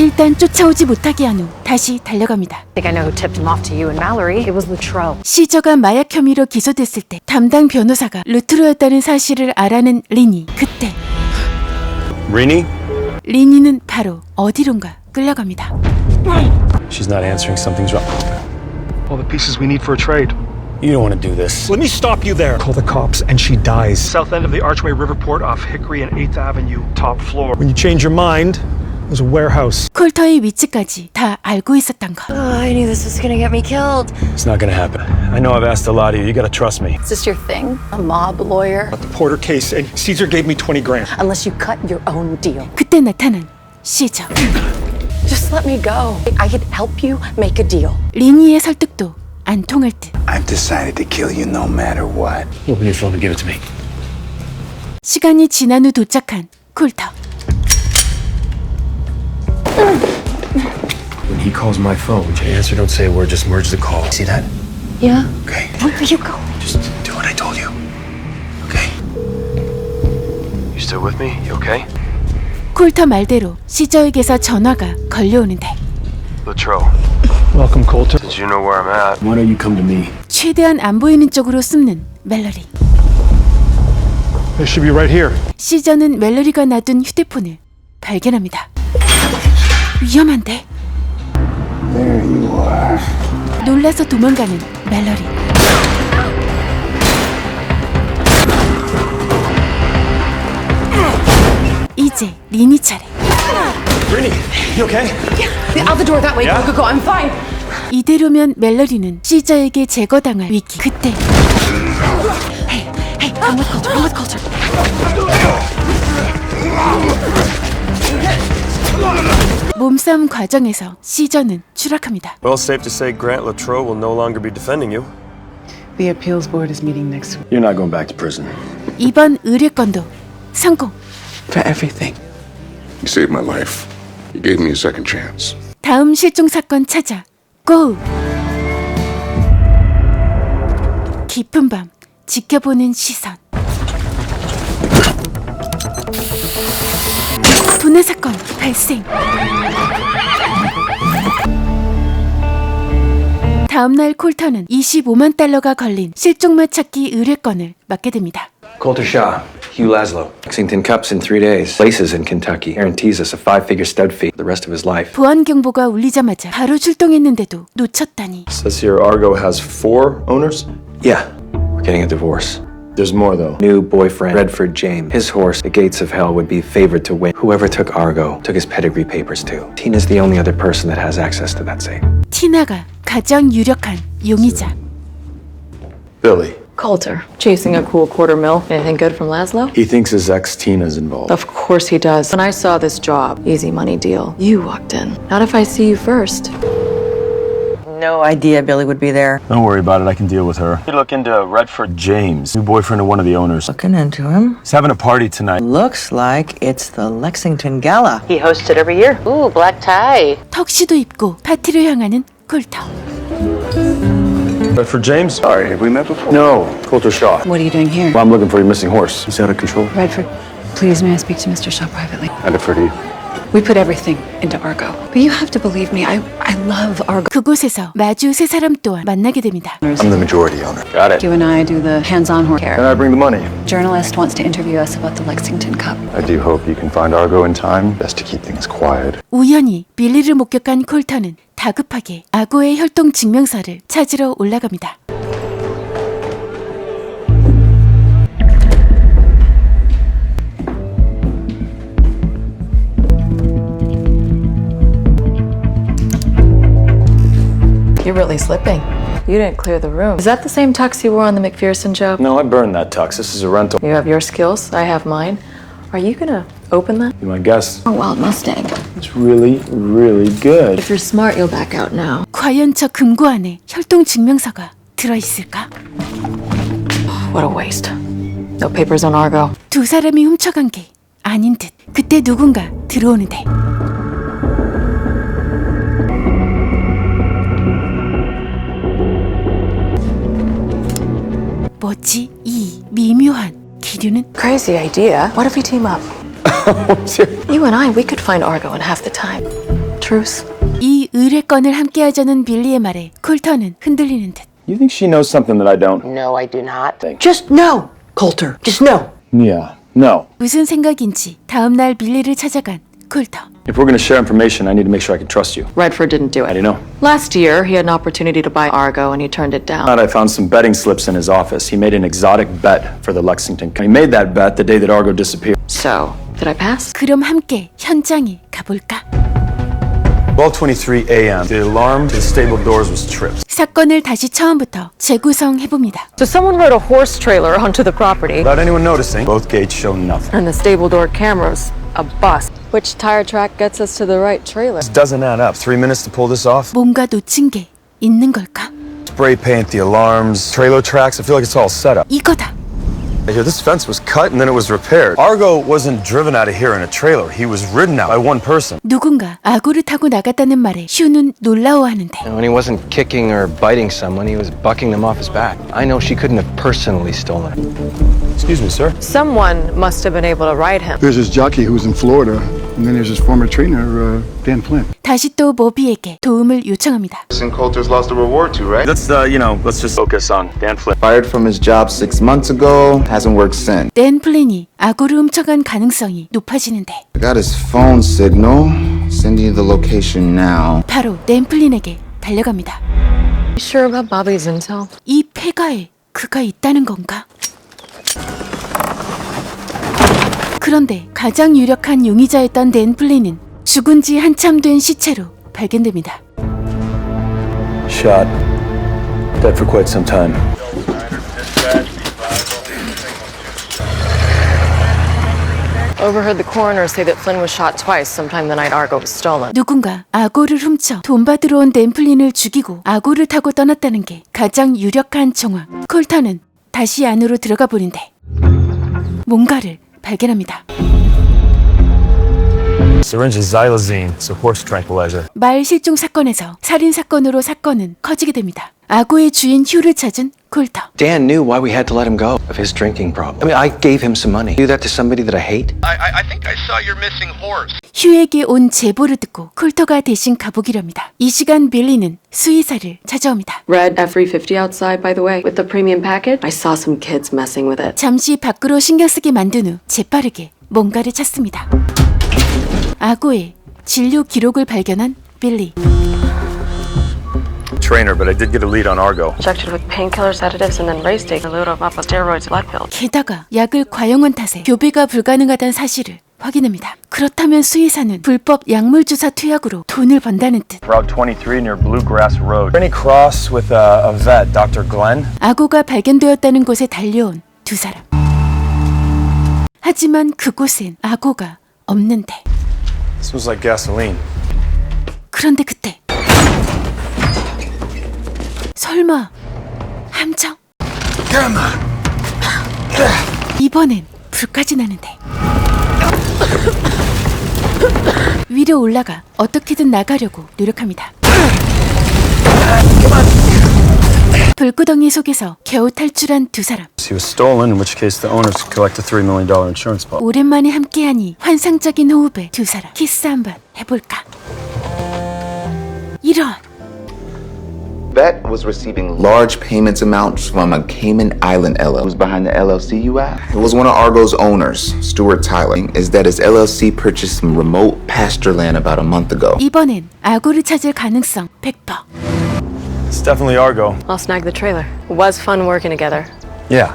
일단 쫓아오지 못하게 한 후 다시 달려갑니다. I think I know who tipped him off to you and Mallory. It was Luttrell. 시저가 마약 혐의로 기소됐을 때 담당 변호사가 루트로였다는 사실을 알아낸 리니. 그때 Rini? 리니는 바로 어디론가 끌려갑니다. She's not answering. Something's wrong. All the pieces we need for a trade. You don't want to do this. Let me stop you there. Call the cops and she dies. South end of the Archway Riverport off Hickory and 8th Avenue, top floor. When you change your mind, there's a warehouse. 콜터의 위치까지 다 알고 있었던 거. I knew this was gonna get me killed. It's not gonna happen. I know I've asked a lot of you. You gotta trust me. Is this your thing? A mob lawyer? The Porter case, and Caesar gave me 20 grand. Unless you cut your own deal. 그때 나타난 시저. Just let me go. I could help you make a deal. 리니의 설득도 안 통할 듯. I've decided to kill you no matter what. Open your phone and give it to me. 시간이 지난 후 도착한 콜터. When he calls my phone, you answer, don't say a word, just merge the call. See that? Yeah? Okay. Where you go? Just do what I told you. Okay? You still with me? You okay? 콜터 말대로 시저에게서 전화가 걸려오는데 Luttrell. Welcome, Coulter. Did you know where I'm at? Why don't you come to me? 최대한 안 보이는 쪽으로 숨는 멜러리. They should be right here. 시저는 멜러리가 놔둔 휴대폰을 발견합니다. 위험한데? There you are. 놀라서 도망가는 멜러리. 이제 리니 차례. Rini, you okay? Out the door that way. Go. I'm fine. 이대로면 멜러리는 시저에게 제거당할 위기. 그때 Hey, I'm with Coulter. 몸싸움 과정에서 시저는 추락합니다. Well, safe to say Grant Luttrell will no longer be defending you. The appeals board is meeting next week. You're not going back to prison. 이번 의뢰건도 성공. For everything. You saved my life. You gave me a second chance. 다음 실종 사건 찾아 고! 깊은 밤 지켜보는 시선. 분해 사건 발생. 다음날 콜터는 25만 달러가 걸린 실종마 찾기 의뢰건을 맡게 됩니다. Coulter Shaw, Hugh Laszlo. Lexington Cups in 3 days. Places in Kentucky. Guarantees us a 5-figure stud fee the rest of his life. 보안 경보가 울리자마자 바로 출동했는데도 놓쳤다니. Says here Argo has 4 owners? Yeah, we're getting a divorce. There's more though. New boyfriend, Redford James. His horse, the Gates of Hell, would be favored to win. Whoever took Argo took his pedigree papers too. Tina's the only other person that has access to that safe. 티나가 가장 유력한 용의자. Billy. Coulter, chasing a cool $250,000. Anything good from Laszlo? He thinks his ex Tina's involved. Of course he does. When I saw this job, easy money deal, you walked in. Not if I see you first. No idea Billy would be there. Don't worry about it, I can deal with her. You look into Redford James, new boyfriend of one of the owners. Looking into him. He's having a party tonight. Looks like it's the Lexington Gala. He hosts it every year. Ooh, black tie. 턱시도 입고 파티를 향하는 콜터. Redford James? Sorry, have we met before? No, Coulter Shaw. What are you doing here? Well, I'm looking for your missing horse. He's out of control. Redford, please may I speak to Mr. Shaw privately? I defer to you. We put everything into Argo. But you have to believe me, I love Argo. 그곳에서 마주 세 사람 또한 만나게 됩니다. I'm the majority owner. Got it. You and I do the hands-on horse care. And I bring the money. Journalist wants to interview us about the Lexington Cup. I do hope you can find Argo in time. Best to keep things quiet. 우연히 빌리를 목격한 콜터는 다급하게 아고의 혈통 증명서를 찾으러 올라갑니다. You're really slipping. You didn't clear the room. Is that the same tux you wore on the McPherson job? No, I burned that tux. This is a rental. You have your skills, I have mine. Are you gonna open that? Be my guest. Oh, Wild Mustang. It's really, really good. If you're smart, you'll back out now. 과연 저 금고 안에 혈통 증명서가 들어있을까? What a waste. No papers on Argo. 두 사람이 훔쳐간 게 아닌 듯. 그때 누군가 들어오는데. 뭐지? 이 미묘한 기류는? Crazy idea. What if we team up? You and I, we could find Argo in half the time. truth? 이 의뢰건을 함께하자는 빌리의 말에 콜터는 흔들리는 듯. You think she knows something that I don't? No, I do not. Just no, Coulter. Just no. Yeah, no. 무슨 생각인지 다음날 빌리를 찾아간 콜터. If we're gonna share information, I need to make sure I can trust you. Redford didn't do How it. do you know? Last year, he had an opportunity to buy Argo and he turned it down. I found some betting slips in his office. He made an exotic bet for the Lexington. He made that bet the day that Argo disappeared. So, did I pass? 그럼 함께 현장에 가볼까? 12:23 a.m. The alarm to the stable doors was tripped. 사건을 다시 처음부터 재구성해봅니다. So someone rode a horse trailer onto the property, Without anyone noticing, both gates show nothing. and the stable door cameras a bust. Which tire track gets us to the right trailer? This doesn't add up. 3 minutes to pull this off. 뭔가 놓친 게 있는 걸까? Spray paint, the alarms, trailer tracks. I feel like it's all set up. 이거다. Here, this fence was cut and then it was repaired. Argo wasn't driven out of here in a trailer. He was ridden out by one person. 누군가 아고를 타고 나갔다는 말에 슈는 놀라워하는데 When he wasn't kicking or biting someone, he was bucking them off his back. I know she couldn't have personally stolen it. Excuse me, sir. Someone must have been able to ride him. There's this jockey who was in Florida, and then there's his former trainer, Dan Flynn. 다시 또 모비에게 도움을 요청합니다. Coulter's lost a reward too, right? Let's, let's just focus on Dan Flynn. Fired from his job 6 months ago, hasn't worked since. 댄 플린이 아고를 훔쳐간 가능성이 높아지는데 I got his phone signal. Sending you the location now. 바로 댄 플린에게 달려갑니다. You sure about Bobby's intel? 이 폐가에 그가 있다는 건가? 그런데 가장 유력한 용의자였던 댄 플린은 죽은 지 한참 된 시체로 발견됩니다. Shot. Dead for quite some time. Overheard the coroner say that Flynn was shot twice sometime the night Argo was stolen. 누군가 아고를 훔쳐 돈 받으러 온 댄 플린을 죽이고 아고를 타고 떠났다는 게 가장 유력한 정황. 콜터는 다시 안으로 들어가 보는데 뭔가를 발견합니다. Syringe is xylazine. It's a horse tranquilizer. 말 실종 사건에서 살인 사건으로 사건은 커지게 됩니다. 아고의 주인 휴를 찾은 콜터. Dan knew why we had to let him go of his drinking problem. I mean, I gave him some money. Do that to somebody that I hate? I think I saw your missing horse. 휴에게 온 제보를 듣고 콜터가 대신 가보기로 합니다. 이 시간 빌리는 수의사를 찾아옵니다. Red F350 outside, by the way. With the premium package, I saw some kids messing with it. 잠시 밖으로 신경 쓰게 만든 후 재빠르게 뭔가를 찾습니다. 아고의 진료 기록을 발견한 빌리. Trainer, but I did get a lead on Argo. Injected with painkillers, sedatives, and then raised a load of steroids, blood pills. 게다가 약을 과용한 탓에 교배가 불가능하다는 사실을 확인합니다. 그렇다면 수의사는 불법 약물 주사 투약으로 돈을 번다는 뜻. Route 23 near Bluegrass Road. Any cross with a vet, Dr. Glenn? 아고가 발견되었다는 곳에 달려온 두 사람. 하지만 그곳엔 아고가 없는데. Smells like gasoline. 그런데 그때 설마 함정? 이번엔 불까지 나는데 위로 올라가 어떻게든 나가려고 노력합니다. 불구덩이 속에서 겨우 탈출한 두 사람. He was stolen, in which case the owners could collect a $3 million insurance policy. 오랜만에 함께하니 환상적인 호흡에 두 사람 키스 한번 해볼까? 이런 Bet was receiving large payments amounts from a Cayman Island LLC. Who's behind the LLC, you ask? It was one of Argo's owners, Stuart Tyler. Is that his LLC purchased some remote pasture land about a month ago. 이번엔 아고를 찾을 가능성 100%. It's definitely Argo. I'll snag the trailer. It was fun working together. Yeah.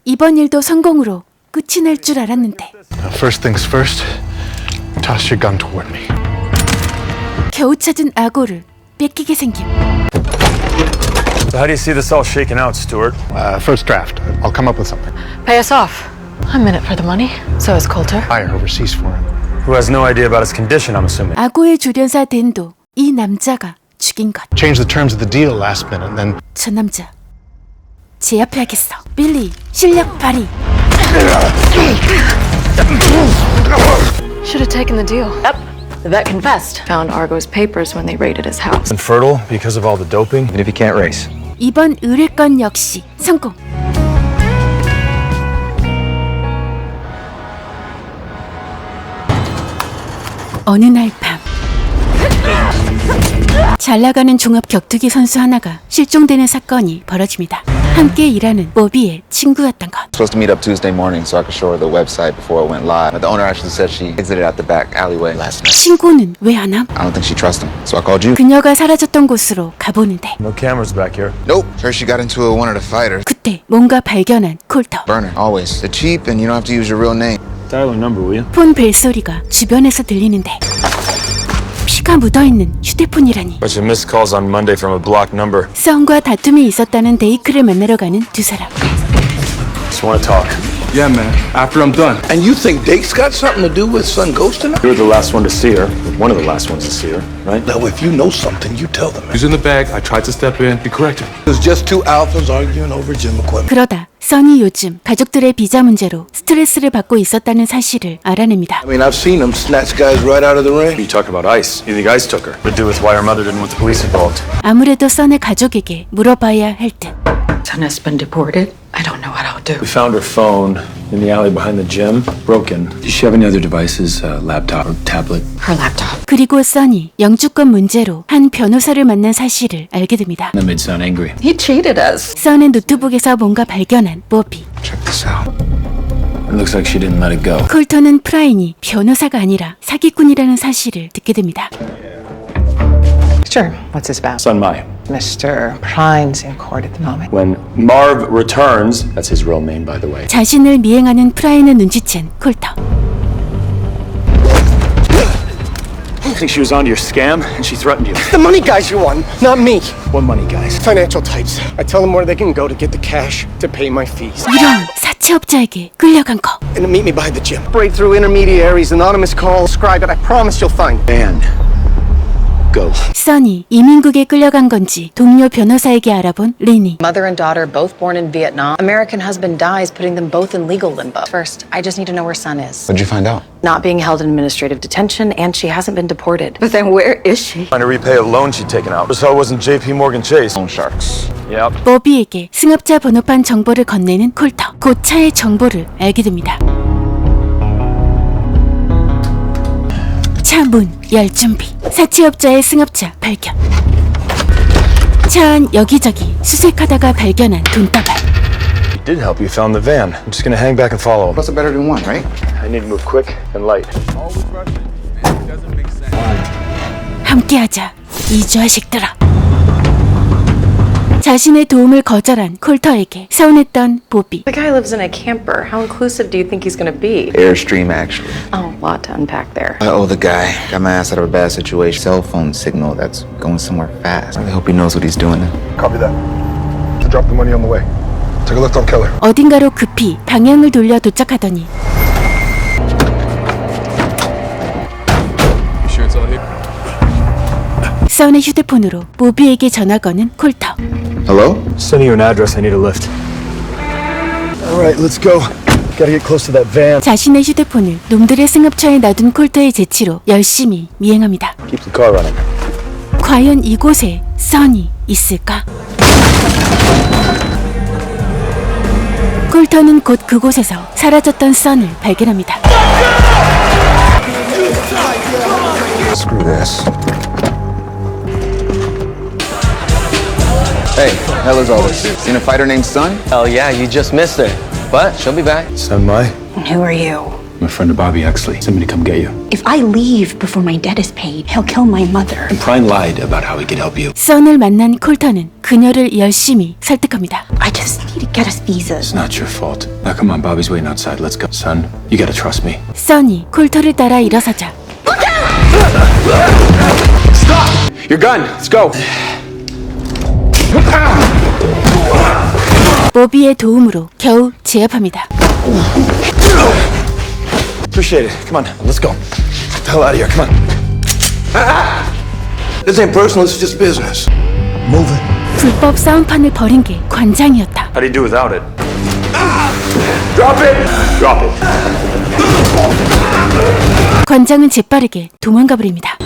이번 일도 성공으로 끝이 날 줄 알았는데 First things first, toss your gun toward me. 겨우 찾은 아고를 뺏기게 생김. So how do you see this all shaking out, Stuart? First draft. I'll come up with something. Pay us off. I'm in it for the money. So is Coulter. Hire overseas for him. Who has no idea about his condition, I'm assuming. 아고의 조련사 댄도 이 남자가 죽인 것. Change the terms of the deal last minute, and then 저 남자 제압해야겠어. 빌리 실력 발휘. Should have taken the deal. Yep. The vet confessed. Found Argo's papers when they raided his house. Infertile because of all the doping. Even if he can't race. 이번 의뢰건 역시 성공. 어느 날 밤 잘 나가는 종합 격투기 선수 하나가 실종되는 사건이 벌어집니다. 함께 일하는 보비의 친구였던 것. Supposed to meet up Tuesday morning so I could show her the website before it went live. But the owner actually said she exited out the back alleyway last night. 신고는 왜 안 함? I don't think she trusts him, so I called you. 그녀가 사라졌던 곳으로 가보는데 No cameras back here. Nope. Heard she got into one of the fighters. 그때 뭔가 발견한 콜터. Burner, always. They're cheap and you don't have to use your real name. Dial her number, will you? 폰 벨소리가 주변에서 들리는데 피가 묻어있는 휴대폰이라니. Bunch of missed calls on Monday from a blocked number. 썬과 다툼이 있었다는 데이크를 만나러 가는 두 사람. Just want to talk. Yeah, man. After I'm done. And you think Dake's got something to do with Son ghosting her? You were the last one to see her. One of the last ones to see her, right? Now, if you know something, you tell them. He's in the bag. I tried to step in. He corrected me. It was just two alphas arguing over gym equipment. 그러다 선이 요즘 가족들의 비자 문제로 스트레스를 받고 있었다는 사실을 알아냅니다. I mean, I've seen him snatch guys right out of the ring. You talk about Ice. You think Ice took her? To do with why her mother didn't want the police involved. 아무래도 선의 가족에게 물어봐야 할 듯. Son has been deported. I don't know what I'll do. We found her phone in the alley behind the gym, broken. Does she have any other devices, laptop or tablet? Her laptop. 그리고 선이 영주권 문제로 한 변호사를 만난 사실을 알게 됩니다. That made Son angry. He cheated us. 선의 노트북에서 뭔가 발견한 보비. Check this out. It looks like she didn't let it go. 콜터는 프라인이 변호사가 아니라 사기꾼이라는 사실을 듣게 됩니다. Sure. What's this about? Son Mai. Mr. Prine's in court at the moment. When Marv returns, that's his real name, by the way. 자신을 미행하는 프라인을 눈치챈 콜터. I think she was onto your scam and she threatened you. The money guys you want, not me. What money guys? Financial types. I tell them where they can go to get the cash to pay my fees. 이런 사채업자에게 끌려간 거. And to meet me behind the gym. Breakthrough intermediaries, anonymous calls, scribe it. I promise you'll find. And go. 써니 이민국에 끌려간 건지 동료 변호사에게 알아본 리니. Mother and daughter both born in Vietnam. American husband dies, putting them both in legal limbo. First, I just need to know where Son is. What'd you find out? Not being held in administrative detention, and she hasn't been deported. But then where is she? Trying to repay a loan she'd taken out. So it wasn't JP Morgan Chase. Loan sharks. Yep. 보비에게 승합차 번호판 정보를 건네는 콜터. 그 차의 정보를 알게 됩니다. 차 문 열 준비. 사채업자의 승합차 발견. 차 안 여기저기 수색하다가 발견한 돈다발. It did help you found the van. I'm just gonna hang back and follow. What's better than one, right? I need to move quick and light. 함께하자 이 자식들아. 자신의 도움을 거절한 콜터에게 서운했던 보비. The guy lives in a camper. How inclusive do you think he's going to be? Airstream, actually. Oh, a lot to unpack there. I owe the guy. Got my ass out of a bad situation. Cell phone signal that's going somewhere fast. I hope he knows what he's doing. Copy that. To drop the money on the way. Take a look on Keller. 어딘가로 급히 방향을 돌려 도착하더니 You sure it's all here? 선의 휴대폰으로 보비에게 전화 거는 콜터. Hello? Sending you an address. I need a lift. All right, let's go. Gotta get close to that van. 자신의 휴대폰을 놈들의 승합차에 놔둔 콜터의 재치로 열심히 미행합니다. Keep the car running. 과연 이곳에 선이 있을까? 콜터는 곧 그곳에서 사라졌던 선을 발견합니다. Screw this. Hey, hell is all this? Seen a fighter named Son? Oh yeah, you just missed her. But she'll be back. Son Mai. Who are you? My friend of Bobby Exley. Somebody come get you. If I leave before my debt is paid, he'll kill my mother. And Prine lied about how he could help you. 선을 만난 콜터는 그녀를 열심히 설득합니다. I just need to get us visas. It's not your fault. Now come on, Bobby's waiting outside. Let's go. Son, you gotta trust me. 선이 콜터를 따라 일어서자 Stop! Your gun! Let's go! 보비의 도움으로 겨우 제압합니다. Appreciate it. Come on, let's go. Get the hell out of here. Come on. This ain't personal, it's just business. Move it. 불법 싸움판을 벌인 게 관장이었다. How do you do without it? Drop it. Drop it. 관장은 재빠르게 도망가 버립니다.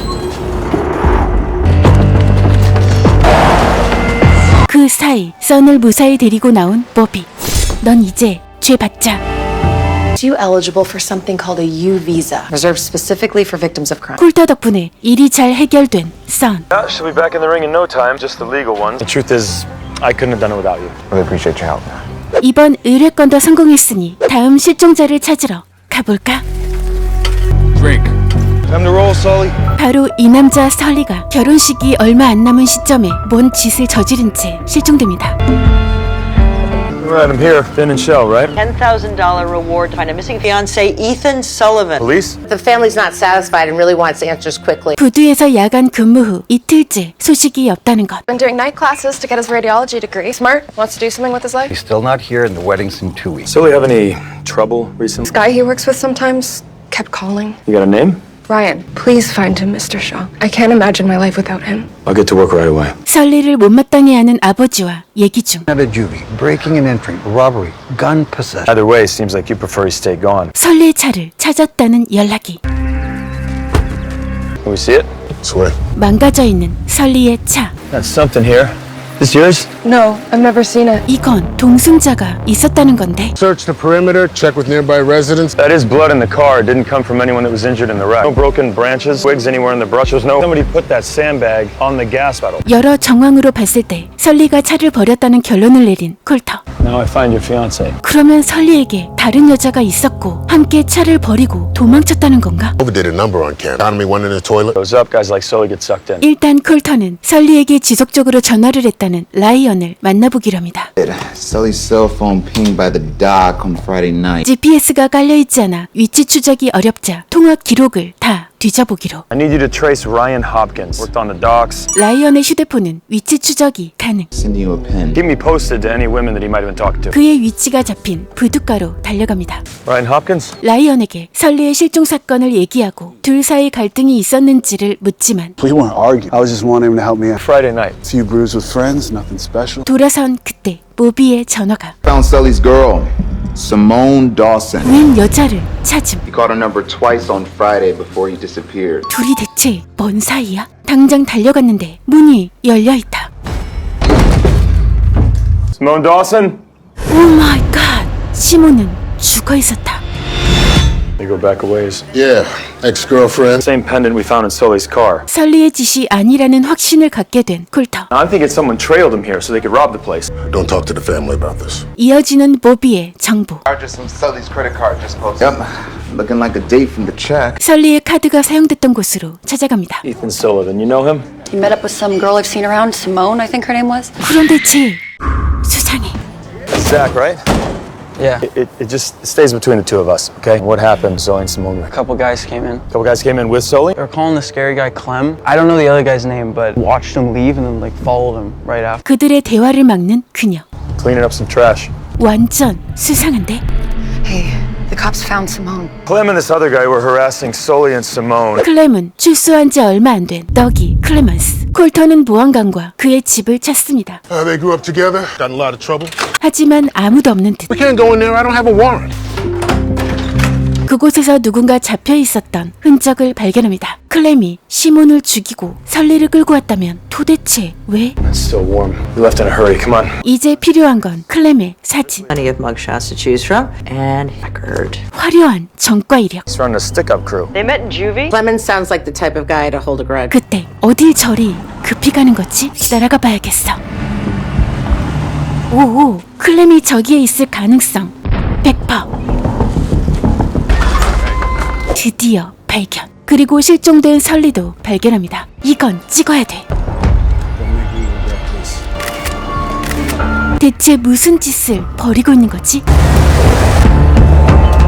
그 사이 선을 무사히 데리고 나온 보비. 넌 이제 죄 받자. you eligible for something called a U visa, reserved specifically for victims of crime? 콜터 덕분에 일이 잘 해결된 선. She'll be back in the ring in no time, just the legal one. The truth is, I couldn't have done it without you. Really appreciate your help. 이번 의뢰건도 성공했으니 다음 실종자를 찾으러 가볼까? Drink. Time to roll, Sully. 바로 이 남자 설리가 결혼식이 얼마 안 남은 시점에 뭔 짓을 저지른 채 실종됩니다. Right, I'm here. Finn and Shell, right? $10,000 reward to find a missing fiancé, Ethan Sullivan. Police? The family's not satisfied and really wants answers quickly. 부두에서 야간 근무 후 이틀째 소식이 없다는 것. Been doing night classes to get his radiology degree. Smart, wants to do something with his life. He's still not here, and the wedding's in 2 weeks. Sully have any trouble recently? This guy he works with sometimes kept calling. You got a name? Ryan, please find him, Mr. Shaw. I can't imagine my life without him. I'll get to work right away. 설리를 못마땅해 하는 아버지와 얘기 중. At a juvie, breaking and entering, robbery, gun possession. Either way, seems like you prefer he stay gone. 설리의 차를 찾았다는 연락이. Can we see it? Swear. 망가져 있는 설리의 차. That's something here. This yours? No, I've never seen it. 이건 동승자가 있었다는 건데. Search the perimeter, check with nearby residents. That is blood in the car. It didn't come from anyone that was injured in the wreck. No broken branches, twigs anywhere in the brush. There's no somebody put that sandbag on the gas pedal. 여러 정황으로 봤을 때 설리가 차를 버렸다는 결론을 내린 콜터. Now I find your fiance. 그러면 설리에게 다른 여자가 있었고 함께 차를 버리고 도망쳤다는 건가? Overdid a number on Cam. Found me one in the toilet. Goes up, guys like Sully get sucked in. 일단 콜터는 설리에게 지속적으로 전화를 했다는 라이언을 만나보기로 합니다. Sully's cell phone pinged by the dock on Friday night. GPS가 깔려있지 않아 위치 추적이 어렵자 통화 기록을 다 뒤져보기로. I need you to trace Ryan Hopkins. Worked on the docks. 라이언의 휴대폰은 위치 추적이 가능. Sending you a pin. Keep me posted to any women that he might have been talking to. 그의 위치가 잡힌 부둣가로 달려갑니다. Ryan Hopkins? 라이언에게 설리의 실종 사건을 얘기하고 둘 사이 갈등이 있었는지를 묻지만 We weren't arguing. I was just wanting him to help me out. Friday night. A few brews with friends, nothing special. 돌아선 그때 모비의 전화가. Found Sully's girl, Simone Dawson. 웬 여자를 찾음. He called her number twice on Friday before he disappeared. 둘이 대체 뭔 사이야? 당장 달려갔는데 문이 열려있다. Simone Dawson? 오 마이 갓! 시몬은 죽어있었다. They go back a ways. Yeah, ex-girlfriend. Same pendant we found in Sully's car. 설리의 짓이 아니라는 확신을 갖게 된 콜터. Now, I'm thinking someone trailed him here so they could rob the place. Don't talk to the family about this. 이어지는 모비의 정보. Charges from Sully's credit card just posted. Yep, looking like a date from the check. 설리의 카드가 사용됐던 곳으로 찾아갑니다. Ethan Sullivan, you know him? He met up with some girl I've seen around, Simone, I think her name was. 그런데 쟤 수상해. That's Zach, right? Yeah. It just stays between the two of us, okay? What happened, Sully and Simone? A couple guys came in. A couple guys came in with Sully? They were calling the scary guy Clem. I don't know the other guy's name, but watched him leave and then like followed him right after. 그들의 대화를 막는 그녀. Cleaning up some trash. 완전 수상한데? Hey, the cops found Simone. Clem and this other guy were harassing Sully and Simone. 클렘은 출소한 지 얼마 안 된 떡이 클레먼스. 콜터는 보안관과 그의 집을 찾습니다. They grew up together. Got in a lot of trouble. 하지만 아무도 없는 듯. We can't go in there. I don't have a warrant. 그곳에서 누군가 잡혀 있었던 흔적을 발견합니다. 클렘이 시몬을 죽이고 설리를 끌고 왔다면 도대체 왜? It's still warm. We left in a hurry. Come on. 이제 필요한 건 클렘의 사진. Plenty of mugshots to choose from, and record. 화려한 전과 이력. He's running a stick-up crew. They met in juvie. Clemens sounds like the type of guy to hold a grudge. 그때 어딜 저리 급히 가는 거지? 따라가 봐야겠어. 오, 클렘이 저기에 있을 가능성 100%. 드디어 발견. 그리고 실종된 설리도 발견합니다. 이건 찍어야 돼. 대체 무슨 짓을 벌이고 있는 거지?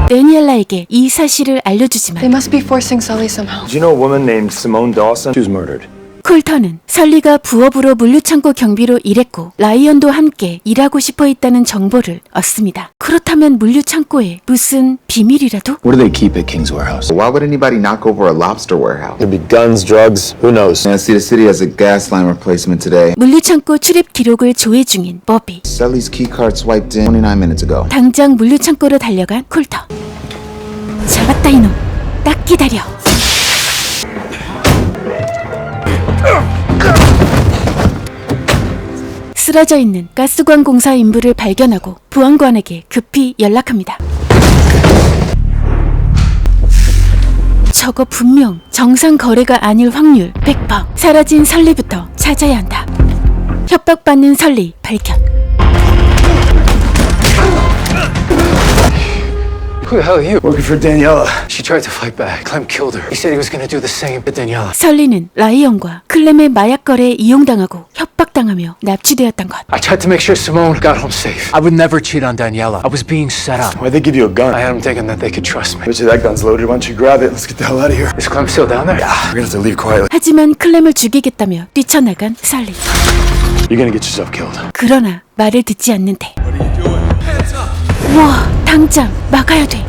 데니엘라에게 이 사실을 알려주지만 They must be forcing Sully somehow. Do you know a woman named Simone Dawson? She was murdered. 콜터는 설리가 부업으로 물류창고 경비로 일했고 라이언도 함께 일하고 싶어 했다는 정보를 얻습니다. 그렇다면 물류창고에 무슨 비밀이라도? What do they keep at King's Warehouse? Why would anybody knock over a lobster warehouse? Could be guns, drugs, who knows? I see the city has a gas line replacement today. 물류창고 출입 기록을 조회 중인 버비. Sully's keycard swiped in 29 minutes ago. 당장 물류창고로 달려간 콜터. 잡았다 이놈. 딱 기다려. 쓰러져 있는 가스관 공사 인부를 발견하고 보안관에게 급히 연락합니다. 저거 분명 정상 거래가 아닐 확률 100%. 사라진 설리부터 찾아야 한다. 협박받는 설리 발견. Who the hell are you? Working for Daniela. She tried to fight back. Clem killed her. He said he was gonna do the same to Daniela. 설리는 라이언과 클렘의 마약 거래에 이용당하고 협박당하며 납치되었던 것. I tried to make sure Simone got home safe. I would never cheat on Daniela. I was being set up. Why'd they give you a gun? I had them thinking that they could trust me. Bet you that gun's loaded. Why don't you grab it? Let's get the hell out of here. Is Clem still down there? Yeah, we're gonna have to leave quietly. 하지만 클렘을 죽이겠다며 뛰쳐나간 설리. You're gonna get yourself killed. 그러나 말을 듣지 않는데. 와, 당장 막아야 돼.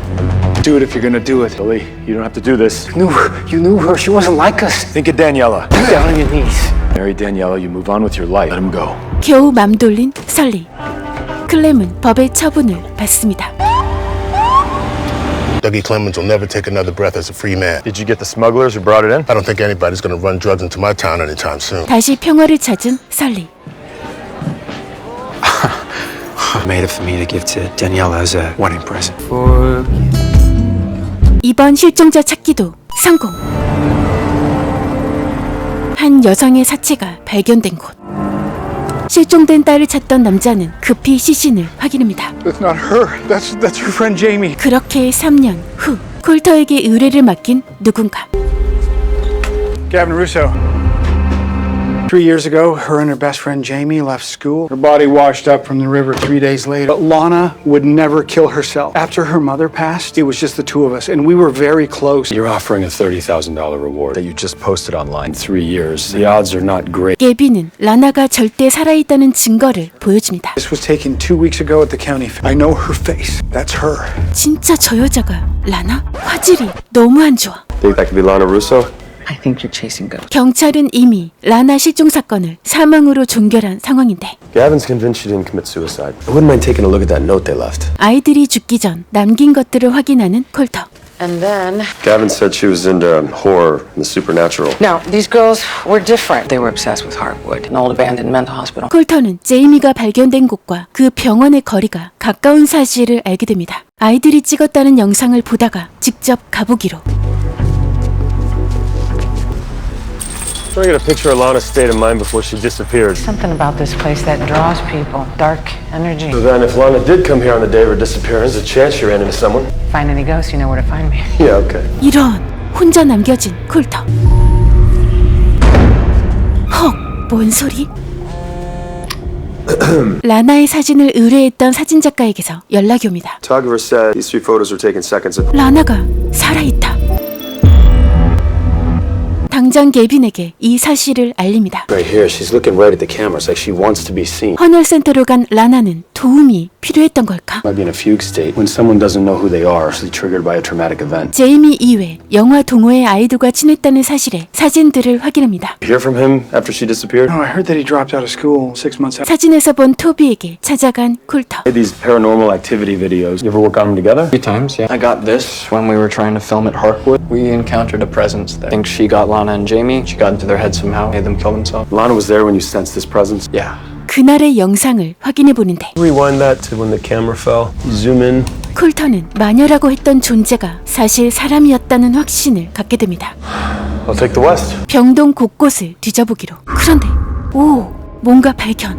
Do it if you're gonna do it. Billy, you don't have to do this. You knew her. She wasn't like us. Think of Daniela. Down on your knees. Marry Daniela, you move on with your life. Let him go. 겨우 맘 돌린 설리. 클렘은 법의 처분을 받습니다. Dougie Clemens will never take another breath as a free man. Did you get the smugglers who brought it in? I don't think anybody's gonna run drugs into my town anytime soon. 다시 평화를 찾은 설리. Made it for me to give to Daniela as a wedding present. 이번 실종자 찾기도 성공. 한 여성의 사체가 발견된 곳. 실종된 딸을 찾던 남자는 급히 시신을 확인합니다. That's not her. That's her friend Jamie. 그렇게 3년 후 콜터에게 의뢰를 맡긴 누군가. Gavin Russo. 3 years ago, her and her best friend Jamie left school. Her body washed up from the river 3 days later. But Lana would never kill herself. After her mother passed, it was just the two of us, and we were very close. You're offering a $30,000 reward that you just posted online. 3 years. The odds are not great. 게비는 라나가 절대 살아있다는 증거를 보여줍니다. This was taken 2 weeks ago at the county fair. I know her face. That's her. 진짜 저 여자가 라나? 화질이 너무 안 좋아. Think that could be Lana Russo? I think you're chasing ghosts. 경찰은 이미 라나 실종 사건을 사망으로 종결한 상황인데 Gavin's convinced she didn't commit suicide. I wouldn't mind taking a look at that note they left. 아이들이 죽기 전 남긴 것들을 확인하는 콜터. And then. Gavin said she was into horror and the supernatural. No, these girls were different. They were obsessed with Heartwood, an old abandoned mental hospital. 콜터는 제이미가 발견된 곳과 그 병원의 거리가 가까운 사실을 알게 됩니다. 아이들이 찍었다는 영상을 보다가 직접 가보기로. Trying to get a picture of Lana's state of mind before she disappeared. Something about this place that draws people. Dark energy. So then, if Lana did come here on the day of her disappearance, there's a chance she ran into someone. Find any ghosts, you know where to find me. Yeah, okay. 이런 혼자 남겨진 콜터. 헉, 뭔 소리? 라나의 사진을 의뢰했던 사진작가에게서 연락이 옵니다. Photographer said these 3 photos were taken seconds ago. 라나가 살아있다. 당장 게빈에게 이 사실을 알립니다. Right here, she's looking right at the cameras like she wants to be seen. 헌혈센터로 간 라나는 도움이 필요했던 걸까? Might be in a fugue state when someone doesn't know who they are, usually triggered by a traumatic event. 제이미 이외 영화 동호회 아이들과 친했다는 사실에 사진들을 확인합니다. Hear from him after she disappeared? No, I heard that he dropped out of school 6 months after. 사진에서 본 토비에게 찾아간 콜터. These paranormal activity videos. You ever work on them together? A few times, yeah. I got this when we were trying to film at Heartwood. We encountered a presence there. I think she got Lana and Jamie. She got into their head somehow, made them kill themselves. Lana was there when you sensed this presence? Yeah. 그날의 영상을 확인해 보는데 Rewind that to when the camera fell. Zoom in. 콜터는 마녀라고 했던 존재가 사실 사람이었다는 확신을 갖게 됩니다. I'll take the west. 병동 곳곳을 뒤져보기로. 그런데 오, 뭔가 발견.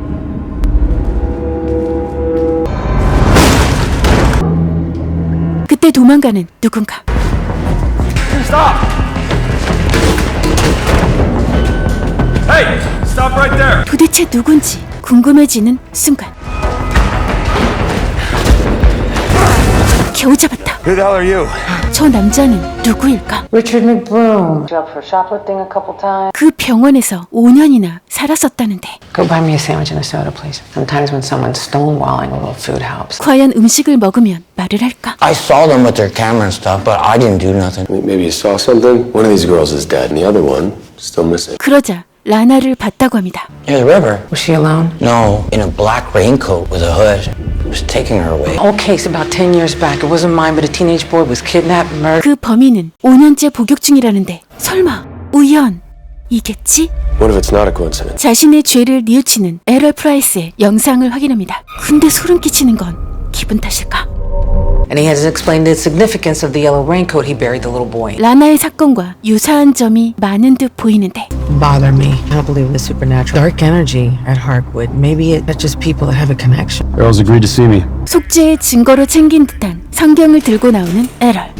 그때 도망가는 누군가. Stop! Hey, stop right there. 도대체 누군지 궁금해지는 순간. 겨우 잡았다. Who the hell are you? 저 남자는 누구일까? Richard McBroom. Up for shoplifting a couple times. 그 병원에서 5년이나 살았었다는데. Go buy me a sandwich and a soda, please. Sometimes when someone's stonewalling, a little food helps. 과연 음식을 먹으면 말을 할까? I saw them with their camera and stuff, but I didn't do nothing. Maybe you saw something? One of these girls is dead and the other one still missing. 그러자 라나를 봤다고 합니다. Near the river. Was she alone? No, in a black raincoat with a hood. Was taking her away. Old case about 10 years back. It wasn't mine, but a teenage boy was kidnapped, murdered. 그 범인은 5년째 복역 중이라는데 설마 우연이겠지? What if it's not a coincidence? 자신의 죄를 뉘우치는 에럴 프라이스의 영상을 확인합니다. 근데 소름 끼치는 건 기분 탓일까? And he has explained the significance of the yellow raincoat he buried the little boy. 라나의 사건과 유사한 점이 많은 듯 보이는데 Bother me. I don't believe in the supernatural. Dark energy at Harkwood. Maybe it's just people that have a connection. Girls agreed to see me. 속죄의 증거로 챙긴 듯한 성경을 들고 나오는 에럴.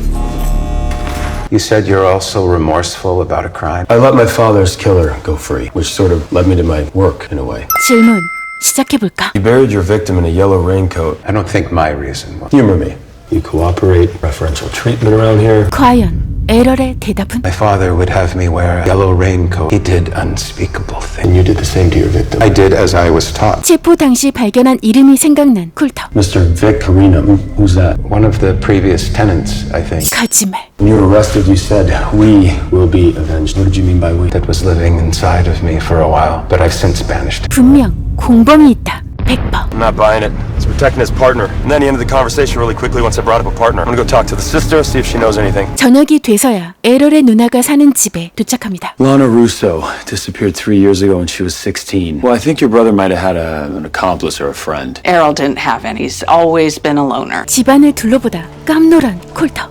You said you're also remorseful about a crime. I let my father's killer go free, which sort of led me to my work in a way. 질문 시작해볼까? You buried your victim in a yellow raincoat. I don't think my reason was. Humor me. You cooperate, preferential treatment around here. 과연 에럴의 대답은? My father would have me wear a yellow raincoat. He did unspeakable things. And you did the same to your victim. I did as I was taught. 체포 당시 발견한 이름이 생각난 쿨터. Mr. Vic Carino. Who's that? One of the previous tenants, I think. 거짓말. When you were arrested, you said, we will be avenged. What did you mean by we? That was living inside of me for a while, but I've since banished. 분명 공범이 있다. 100%. I'm not buying it. He's protecting his partner. And then he ended the conversation really quickly once I brought up a partner. I'm gonna go talk to the sister, see if she knows anything. 저녁이 돼서야 에럴의 누나가 사는 집에 도착합니다. Lana Russo disappeared 3 years ago when she was 16. Well, I think your brother might have had an accomplice or a friend. Errol didn't have any. He's always been a loner. 집안을 둘러보다 깜놀한 콜터.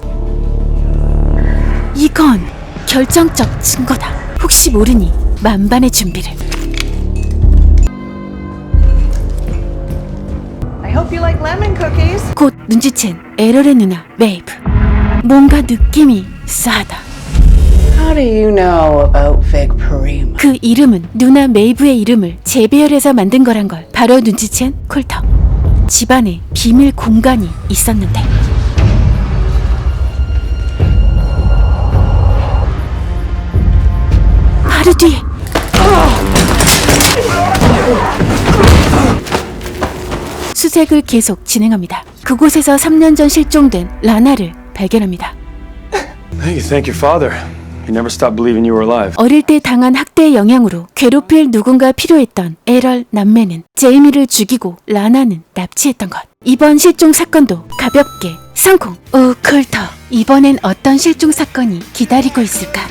이건 결정적 증거다. 혹시 모르니 만반의 준비를. I hope you like lemon cookies. 곧 눈치챈 에럴의 누나 메이브. 뭔가 느낌이 싸하다. How do you know about Vic Perima? 그 이름은 누나 메이브의 이름을 재배열해서 만든 거란 걸 바로 눈치챈 콜터. 집안에 비밀 공간이 있었는데. 바로 뒤에. 수색을 계속 진행합니다. 그곳에서 3년 전 실종된 라나를 발견합니다. Thank your father. He never stopped believing you were alive. 어릴 때 당한 학대의 영향으로 괴롭힐 누군가 필요했던 에럴 남매는 제이미를 죽이고 라나는 납치했던 것. 이번 실종 사건도 가볍게 성공. 오 콜터. 이번엔 어떤 실종 사건이 기다리고 있을까?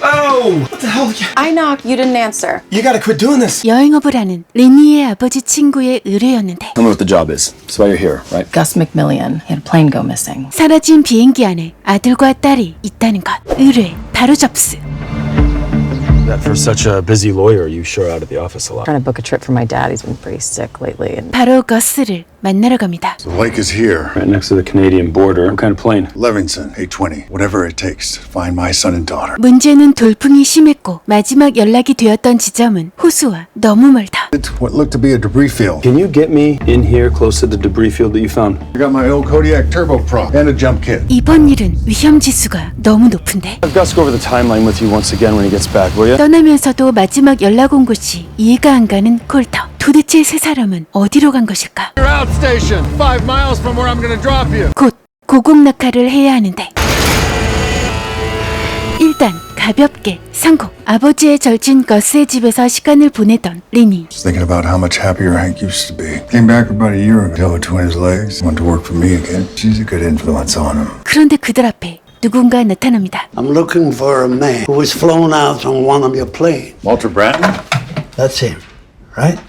Oh! What the hell? I knocked. You didn't answer. You gotta quit doing this. 여행업을 하는 리니의 아버지 친구의 의뢰였는데 Tell me what the job is. That's why you're here, right? Gus McMillian. He had a plane go missing. 사라진 비행기 안에 아들과 딸이 있다는 것. 의뢰 바로 접수. That for such a busy lawyer, you sure out of the office a lot. Trying to book a trip for my dad. He's been pretty sick lately. And 바로 거스를 만나러 갑니다. The lake is here. Right next to the Canadian border. What kind of plane? Levinson, 820. Whatever it takes to find my son and daughter. 문제는 돌풍이 심했고 마지막 연락이 되었던 지점은 호수와 너무 멀다. It's what looked to be a debris field. Can you get me in here close to the debris field that you found? I got my old Kodiak turboprop and a jump kit. 이번 일은 위험 지수가 너무 높은데. I've got to go over the timeline with you once again when he gets back, will you? 떠나면서도 마지막 연락 온 곳이 이해가 안 가는 콜터. 도대체 세 사람은 어디로 간 것일까? You're out station. 5 miles from where I'm gonna drop you. 곧 고공 낙하를 해야 하는데. 일단 가볍게 성공. 아버지의 절친 거스의 집에서 시간을 보내던 리니. Just thinking about how much happier Hank used to be. Came back about a year ago between his legs. Wanted to work for me again. She's a good influence on him. 그런데 그들 앞에 누군가 나타납니다. I'm looking for a man who was flown out on one of your planes. Walter Bratton? That's him, right?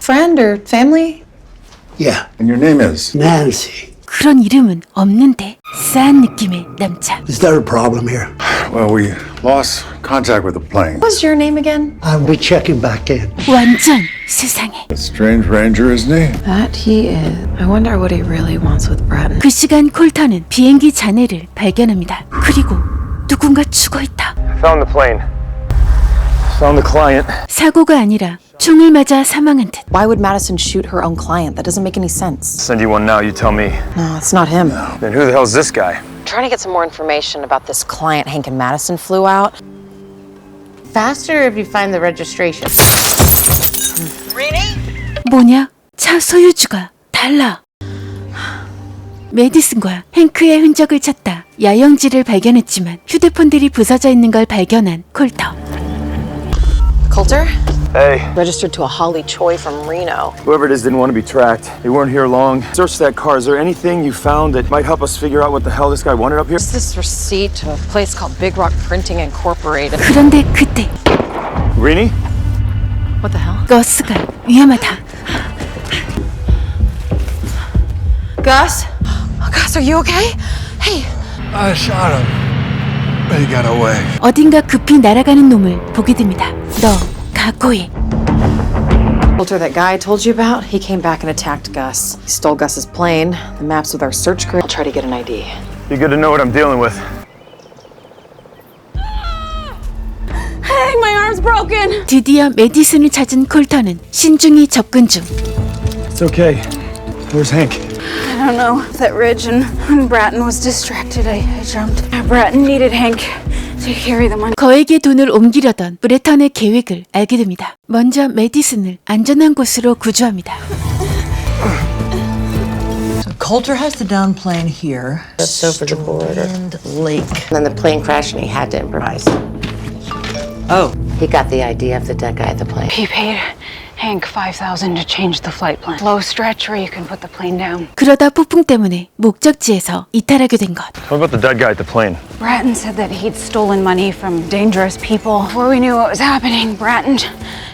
friend or family? Yeah. And your name is? Nancy. 그런 이름은 없는데 싸한 느낌의 남자. Is there a problem here? Well, we lost contact with the plane. What's your name again? I will be checking back in. 완전 수상해. A strange ranger, isn't he? That he is. I wonder what he really wants with Bratton. 그 시간 콜터는 비행기 잔해를 발견합니다. 그리고 누군가 죽어있다. Found the plane. Found the client. 사고가 아니라 총을 맞아 사망한 듯. Why would Madison shoot her own client? That doesn't make any sense. Send you one now, you tell me. No, it's not him. Then who the hell is this guy? Trying to get some more information about this client Hank and Madison flew out. Faster if you find the registration. 뭐냐? 차 소유주가 달라. 메디슨과 행크의 흔적을 찾다 야영지를 발견했지만 휴대폰들이 부서져 있는 걸 발견한 콜터. Coulter? Hey. Registered to a Holly Choi from Reno. Whoever it is didn't want to be tracked. They weren't here long. Search that car. Is there anything you found that might help us figure out what the hell this guy wanted up here? What's this receipt to a place called Big Rock Printing Incorporated? 그런데 그때 Greenie? What the hell? 거스가 위험하다. Gus? Gus, are you okay? Hey. I shot him. He got away. 어딘가 급히 날아가는 놈을 보게 됩니다. 너 각오해. Coulter, that guy I told you about, he came back and attacked Gus. He stole Gus's plane, the maps with our search grid. I'll try to get an ID. Be good to know what I'm dealing with. Hey, my arm's broken. 드디어 메디슨을 찾은 콜터는 신중히 접근 중. It's okay. Where's Hank? I don't know. That ridge, and when Bratton was distracted, I jumped. Bratton needed Hank to carry the money. 거액의 돈을 옮기려던 브레턴의 계획을 알게 됩니다. 먼저 메디슨을 안전한 곳으로 구조합니다. Coulter has the down plane here. Just over the border. And Lake. And then the plane crashed and he had to improvise. Oh. He got the idea of the dead guy at the plane. He paid Hank $5,000 to change the flight plan. Low stretch where you can put the plane down. 그러다 폭풍 때문에 목적지에서 이탈하게 된 것. How about the dead guy at the plane? Bratton said that he'd stolen money from dangerous people. Before we knew what was happening, Bratton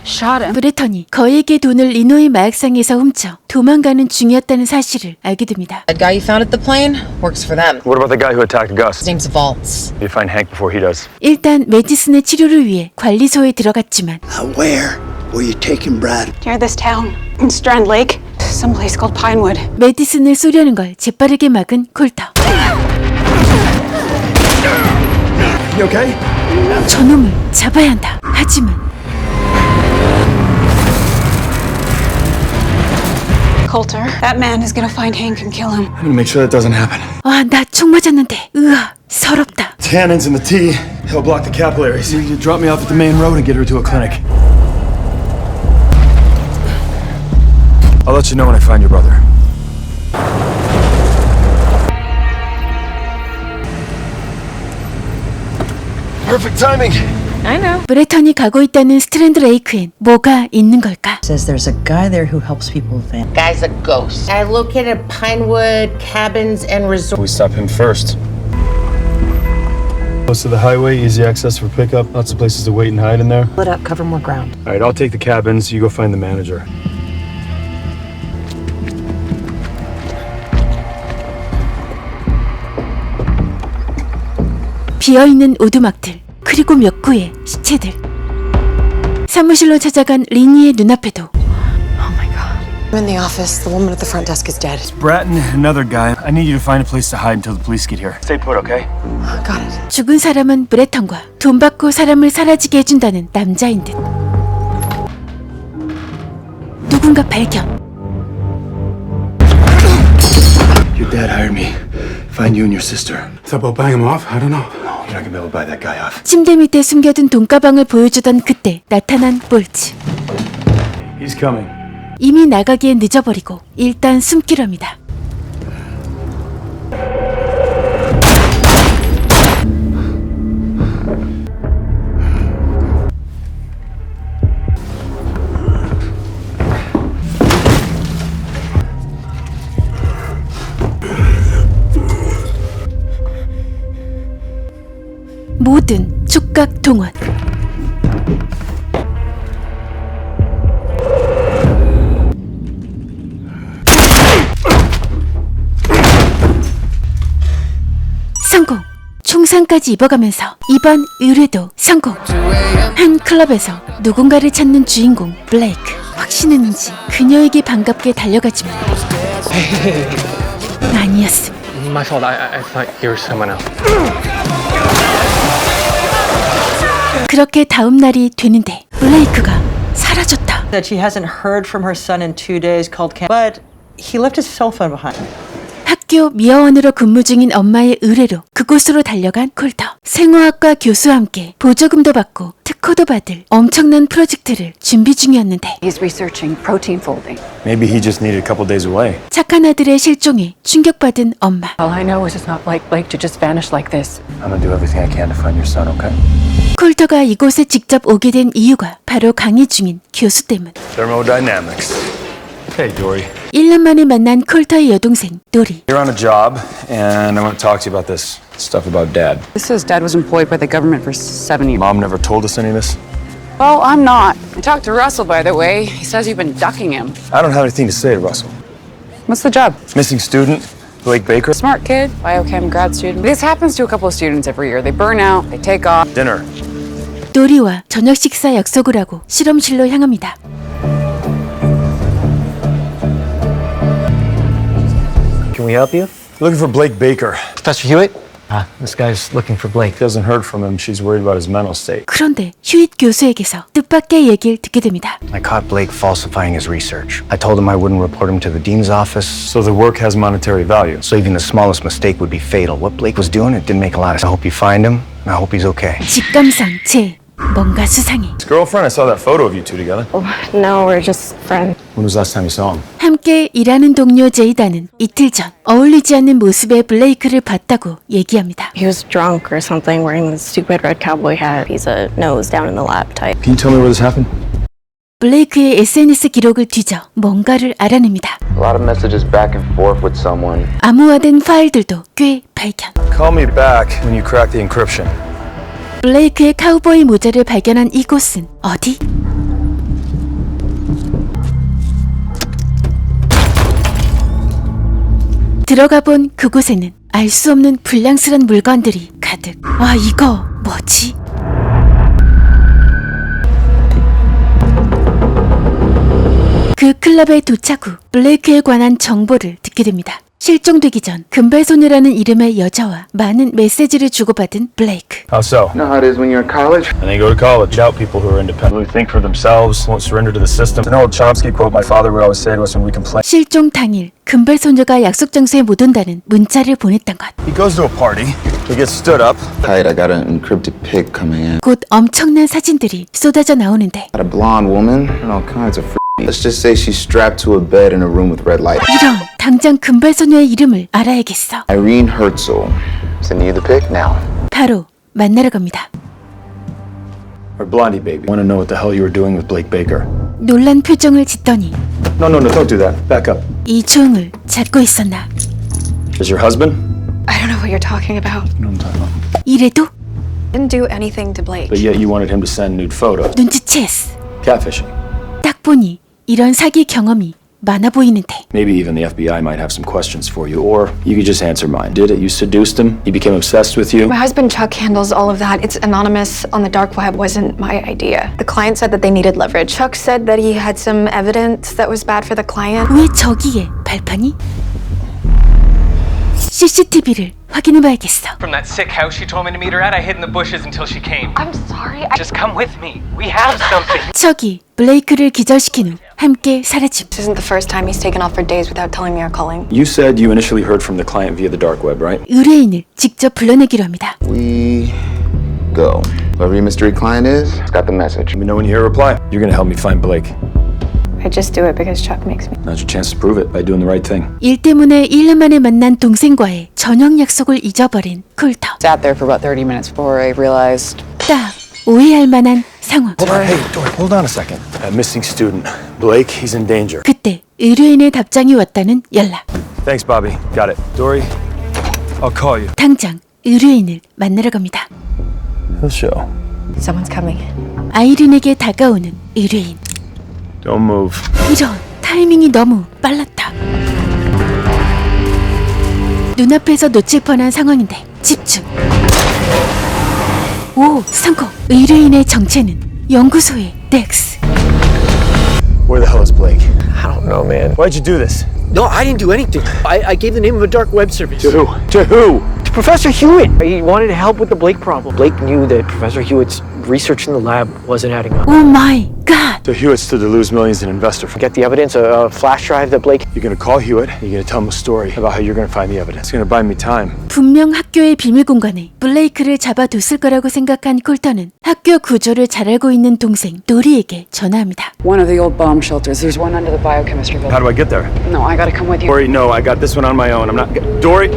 shot him. 브레턴이 거액의 돈을 리노의 마약상에서 훔쳐 도망가는 중이었다는 사실을 알게 됩니다. That guy you found at the plane works for them. What about the guy who attacked Gus? His name's Waltz. You find Hank before he does. 일단 메디슨의 치료를 위해 관리소에 들어갔지만 Where were you taking Brad? Near this town, in Strand Lake, someplace called Pinewood. 메디슨을 쏘려는 걸 재빠르게 막은 콜터. You okay? 저놈을 잡아야 한다. 하지만 Coulter, that man is gonna find Hank and kill him. I'm gonna make sure that doesn't happen. 나 총 맞았는데. 으아, 서럽다. Tannins in the tea. He'll block the capillaries. You drop me off at the main road and get her to a clinic. I'll let you know when I find your brother. Perfect timing. I know. 브레턴이 가고 있다는 스트랜드 레이크엔 뭐가 있는 걸까? Says there's a guy there who helps people vanish. Guy's a ghost. I located Pinewood Cabins and Resort. We stop him first. Close to the highway, easy access for pickup. Lots of places to wait and hide in there. Split up, cover more ground. All right, I'll take the cabins. You go find the manager. 비어있는 오두막들, 그리고 몇 구의 시체들. 사무실로 찾아간 리니의 눈앞에도 I'm in the office. The woman at the front desk is dead. Bratton, another guy. I need you to find a place to hide until the police get here. Stay put, okay? Got it. 죽은 사람은 브레턴과 돈 받고 사람을 사라지게 해준다는 남자인 듯. 누군가 발견. Your dad hired me. Find you and your sister. Thought about buying him off? I don't know. No, you're not gonna be able to buy that guy off. 침대 밑에 숨겨둔 돈가방을 보여주던 그때 나타난 볼츠. He's coming. 이미 나가기엔 늦어버리고 일단 숨기로 합니다. 모든 촉각 동원. 성공! 총상까지 입어가면서 이번 의뢰도 성공! 한 클럽에서 누군가를 찾는 주인공 블레이크. 확신했는지 그녀에게 반갑게 달려가지만 아니었음. My fault. I thought you were someone else. 그렇게 다음 날이 되는데 블레이크가 사라졌다. That she hasn't heard from her son in 2 days, called Cam. But he left his cell phone behind. 학교 미화원으로 근무 중인 엄마의 의뢰로 그곳으로 달려간 콜터. 생화학과 교수와 함께 보조금도 받고 특허도 받을 엄청난 프로젝트를 준비 중이었는데 He's researching protein folding. Maybe he just needed a couple days away. 착한 아들의 실종에 충격받은 엄마. All I know is it's not like Blake to just vanish like this. I'm gonna do everything I can to find your son, okay? 콜터가 이곳에 직접 오게 된 이유가 바로 강의 중인 교수 때문. Thermodynamics. Hey, Dory. 1년 만에 만난 콜터의 여동생 도리. You're on a job, and I want to talk to you about this stuff about Dad. This says Dad was employed by the government for 7 years. Mom never told us any of this. Well, I'm not. I talked to Russell, by the way. He says you've been ducking him. I don't have anything to say to Russell. What's the job? Missing student, Blake Baker? Smart kid, biochem grad student. This happens to a couple of students every year. They burn out, they take off. Dinner. 도리와 저녁 식사 약속을 하고 실험실로 향합니다. Can we help you? Looking for Blake Baker. Professor Hewitt? This guy's looking for Blake. She hasn't heard from him. She's worried about his mental state. 그런데 휴잇 교수에게서 뜻밖의 얘기를 듣게 됩니다. I caught Blake falsifying his research. I told him I wouldn't report him to the dean's office. So the work has monetary value. So even the smallest mistake would be fatal. What Blake was doing, it didn't make a lot of sense. I hope you find him, and I hope he's okay. 직감상 제 뭔가 수상해. His girlfriend, I saw that photo of you two together. No, we're just friends. When was the last time you saw him? 함께 일하는 동료 제이다는 이틀 전 어울리지 않는 모습의 블레이크를 봤다고 얘기합니다. He was drunk or something, wearing the stupid red cowboy hat. He's a nose down in the lap type. Can you tell me where this happened? 블레이크의 SNS 기록을 뒤져 뭔가를 알아냅니다. A lot of messages back and forth with someone. 암호화된 파일들도 꽤 발견. Call me back when you crack the encryption. 블레이크의 카우보이 모자를 발견한 이곳은 어디? 들어가 본 그곳에는 알 수 없는 불량스런 물건들이 가득. 와, 이거 뭐지? 그 클럽에 도착 후 블레이크에 관한 정보를 듣게 됩니다. 실종되기 전 금발소녀라는 이름의 여자와 많은 메시지를 주고받은 블레이크. How so? You know how it is when you're in college? And they go to college. Doubt people who are independent, who think for themselves, won't surrender to the system. It's an old Chomsky quote my father would always say to us when we complain. 실종 당일 금발소녀가 약속 장소에 못 온다는 문자를 보냈던 것. He goes to a party. He gets stood up. Tight, I got an encrypted pic coming in. 곧 엄청난 사진들이 쏟아져 나오는데 Got a blonde woman and all kinds of Let's just say she's strapped to a bed in a room with red light. 이런 당장 금발소녀의 이름을 알아야겠어. Irene Herzl. Sending you the pic now. 바로 만나러 갑니다. Or Blondie baby. Want to know what the hell you were doing with Blake Baker? 놀란 표정을 짓더니 No, don't do that. Back up. 이 총을 잡고 있었나? Is your husband? I don't know what you're talking about. No, I'm talking about. 이래도 Didn't do anything to Blake. But yet you wanted him to send nude photos. 눈치챘어. Catfishing. 딱 보니 이런 사기 경험이 많아 보이는데. Maybe even the FBI might have some questions for you, or you could just answer mine. Did it? You seduced him? He became obsessed with you? My husband Chuck handles all of that. It's anonymous on the dark web. Wasn't my idea. The client said that they needed leverage. Chuck said that he had some evidence that was bad for the client. 왜 저기에 발판이? CCTV를 확인해봐야겠어. From that sick house she told me to meet her at, I hid in the bushes until she came. I'm sorry. Just come with me. We have something. 척이 블레이크를 기절시킨 후 함께 사라짐. This isn't the first time he's taken off for days without telling me or calling. You said you initially heard from the client via the dark web, right? 의뢰인을 직접 불러내기로 합니다. We go. Whoever your mystery client is, it's got the message. Let me know when you hear a reply. You're gonna help me find Blake. I just do it because Chuck makes me. Now's your chance to prove it by doing the right thing. 일 때문에 1년 만에 만난 동생과의 저녁 약속을 잊어버린 쿨터. Sat there for about 30 minutes before I realized. 딱 오해할 만한 상황. Hey, Dory, hold on a second. That missing student, Blake, he's in danger. 그때 의뢰인의 답장이 왔다는 연락. Thanks, Bobby. Got it. Dory, I'll call you. 당장 의뢰인을 만나러 갑니다. He'll show. Someone's coming. 아이린에게 다가오는 의뢰인. Don't move. 이런 타이밍이 너무 빨랐다. 눈앞에서 놓칠 뻔한 상황인데 집중. 오, 성공. 의뢰인의 정체는 연구소의 덱스. Where the hell is Blake? I don't know, man. Why'd you do this? No, I didn't do anything. I gave the name of a dark web service. To who? To who? To Professor Hewitt. He wanted to help with the Blake problem. Blake knew that Professor Hewitt's research in the lab wasn't adding up. Oh my God. So Hewitt stood to lose millions in investor. Get the evidence, a flash drive that Blake... You're gonna call Hewitt, you're gonna tell him a story about how you're gonna find the evidence. It's gonna buy me time. 분명 학교의 비밀 공간에 블레이크를 잡아뒀을 거라고 생각한 콜터는 학교 구조를 잘 알고 있는 동생 도리에게 전화합니다. One of the old bomb shelters. There's one under the biochemistry building. How do I get there? No, I gotta come with you. Dory, no, I got this one on my own. I'm not... Dory!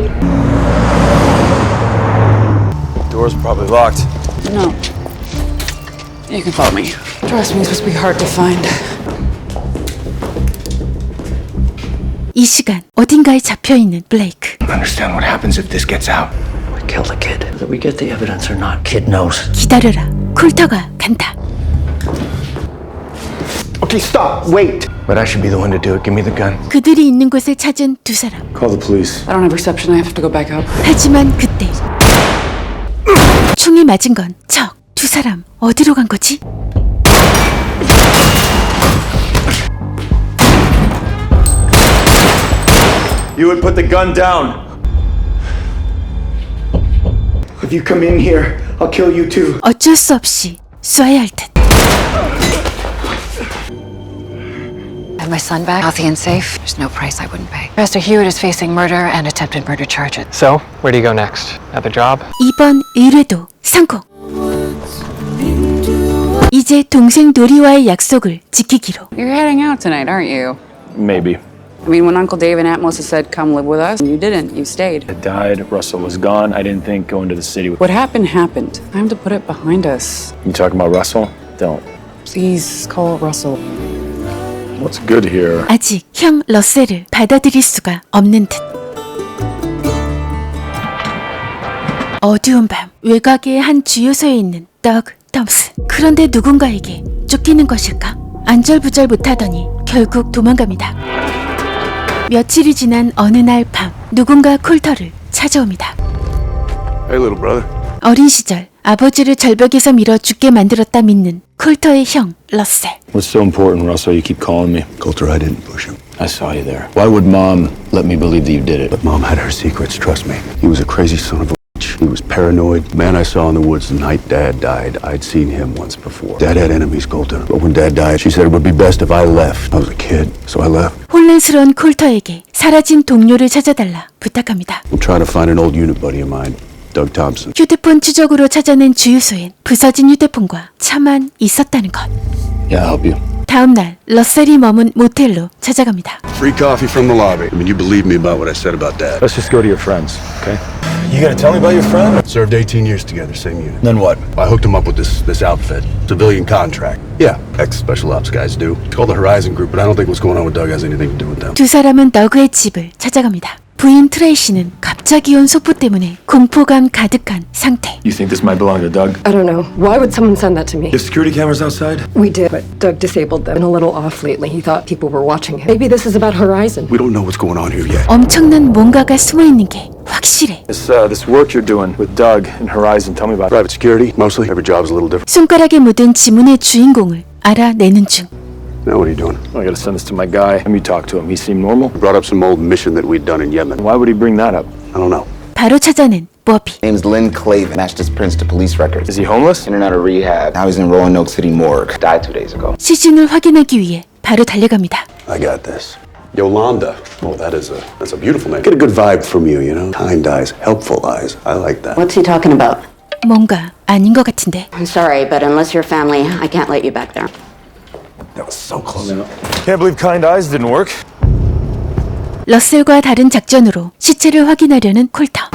Door's probably locked. No. You can follow me. Trust me, it's supposed to be hard to find. 이 시간 어딘가에 잡혀있는 블레이크. Understand what happens if this gets out. We kill the kid. Whether we get the evidence or not, kid knows. 기다려라. 콜터가 간다. Okay, stop. Wait. But I should be the one to do it. Give me the gun. 그들이 있는 곳을 찾은 두 사람. Call the police. I don't have reception. I have to go back up. 하지만 그때 총에 맞은 건 척. 두 사람 어디로 간 거지? You would put the gun down. If you come in here, I'll kill you too. 어쩔 수 없이 쏴야 할 듯. Have my son back, healthy and safe. There's no price I wouldn't pay. Pastor Hewitt is facing murder and attempted murder charges. So, where do you go next? Another job? 이번 의뢰도 성공. 이제 동생 도리와의 약속을 지키기로. You're heading out tonight, aren't you? Maybe. I mean, when Uncle Dave and Aunt Melissa said, come live with us, you didn't. You stayed. I died. Russell was gone. I didn't think going to the city. What happened happened. Time to put it behind us. You talking about Russell? Don't. Please call Russell. What's good here? 아직 형 러셀을 받아들일 수가 없는 듯. 어두운 밤 외곽의 한 주유소에 있는 더그 톰슨. 그런데 누군가에게 쫓기는 것일까? 안절부절 못하더니 결국 도망갑니다. 며칠이 지난 어느 날 밤 누군가 콜터를 찾아옵니다. Hey, little brother. 어린 시절 아버지를 절벽에서 밀어 죽게 만들었다 믿는 콜터의 형 러셀. What's so important, Russell? You keep calling me. Coulter, I didn't push him. I saw you there. Why would Mom let me believe that you did it? But Mom had her secrets, trust me. He was a crazy son of a bitch. He was paranoid. The man I saw in the woods the night Dad died, I'd seen him once before. Dad had enemies, Coulter. But when Dad died, she said it would be best if I left. I was a kid, so I left. 혼란스러운 콜터에게 사라진 동료를 찾아달라 부탁합니다. I'm trying to find an old unit buddy of mine, Doug Thompson. 휴대폰 추적으로 찾아낸 주유소엔 부서진 휴대폰과 차만 있었다는 것. Yeah, I'll help you. 다음 날 러셀이 머문 모텔로 찾아갑니다. Free coffee from the lobby. I mean, you believe me about what I said about Dad. Let's just go to your friends, okay? You gotta tell me about your friend? Served 18 years together, same unit. Then what? I hooked him up with this outfit. Civilian contract. Yeah, ex-special ops guys do. It's called the Horizon Group, but I don't think what's going on with Doug has anything to do with them. 두 사람은 더그의 집을 찾아갑니다. 부인 트레이시는 갑자기 온 소포 때문에 공포감 가득한 상태. You think this might belong to Doug? I don't know. Why would someone send that to me? You have security cameras outside? We did, but Doug disabled them. Been a little off lately. He thought people were watching him. Maybe this is about Horizon. We don't know what's going on here yet. 엄청난 뭔가가 숨어 있는 게 확실해. This work you're doing with Doug and Horizon, tell me about it. Private security, mostly. Every job's a little different. 손가락에 묻은 지문의 주인공을 알아내는 중. Now what are you doing? I gotta send this to my guy. Let me talk to him. He seemed normal. He brought up some old mission that we'd done in Yemen. Why would he bring that up? I don't know. 바로 찾아낸 버비. Name's Lynn Clavin. Matched his prints to police records. Is he homeless? In and out of rehab. Now he's in Roanoke City morgue. Died 2 days ago. 시신을 확인하기 위해 바로 달려갑니다. I got this. Yolanda. Oh, that's a beautiful name. Get a good vibe from you, you know? Kind eyes, helpful eyes. I like that. What's he talking about? 뭔가 아닌 것 같은데. I'm sorry, but unless you're family, I can't let you back there. That was so close. Can't believe Kind Eyes didn't work. 러셀과 다른 작전으로 시체를 확인하려는 콜터.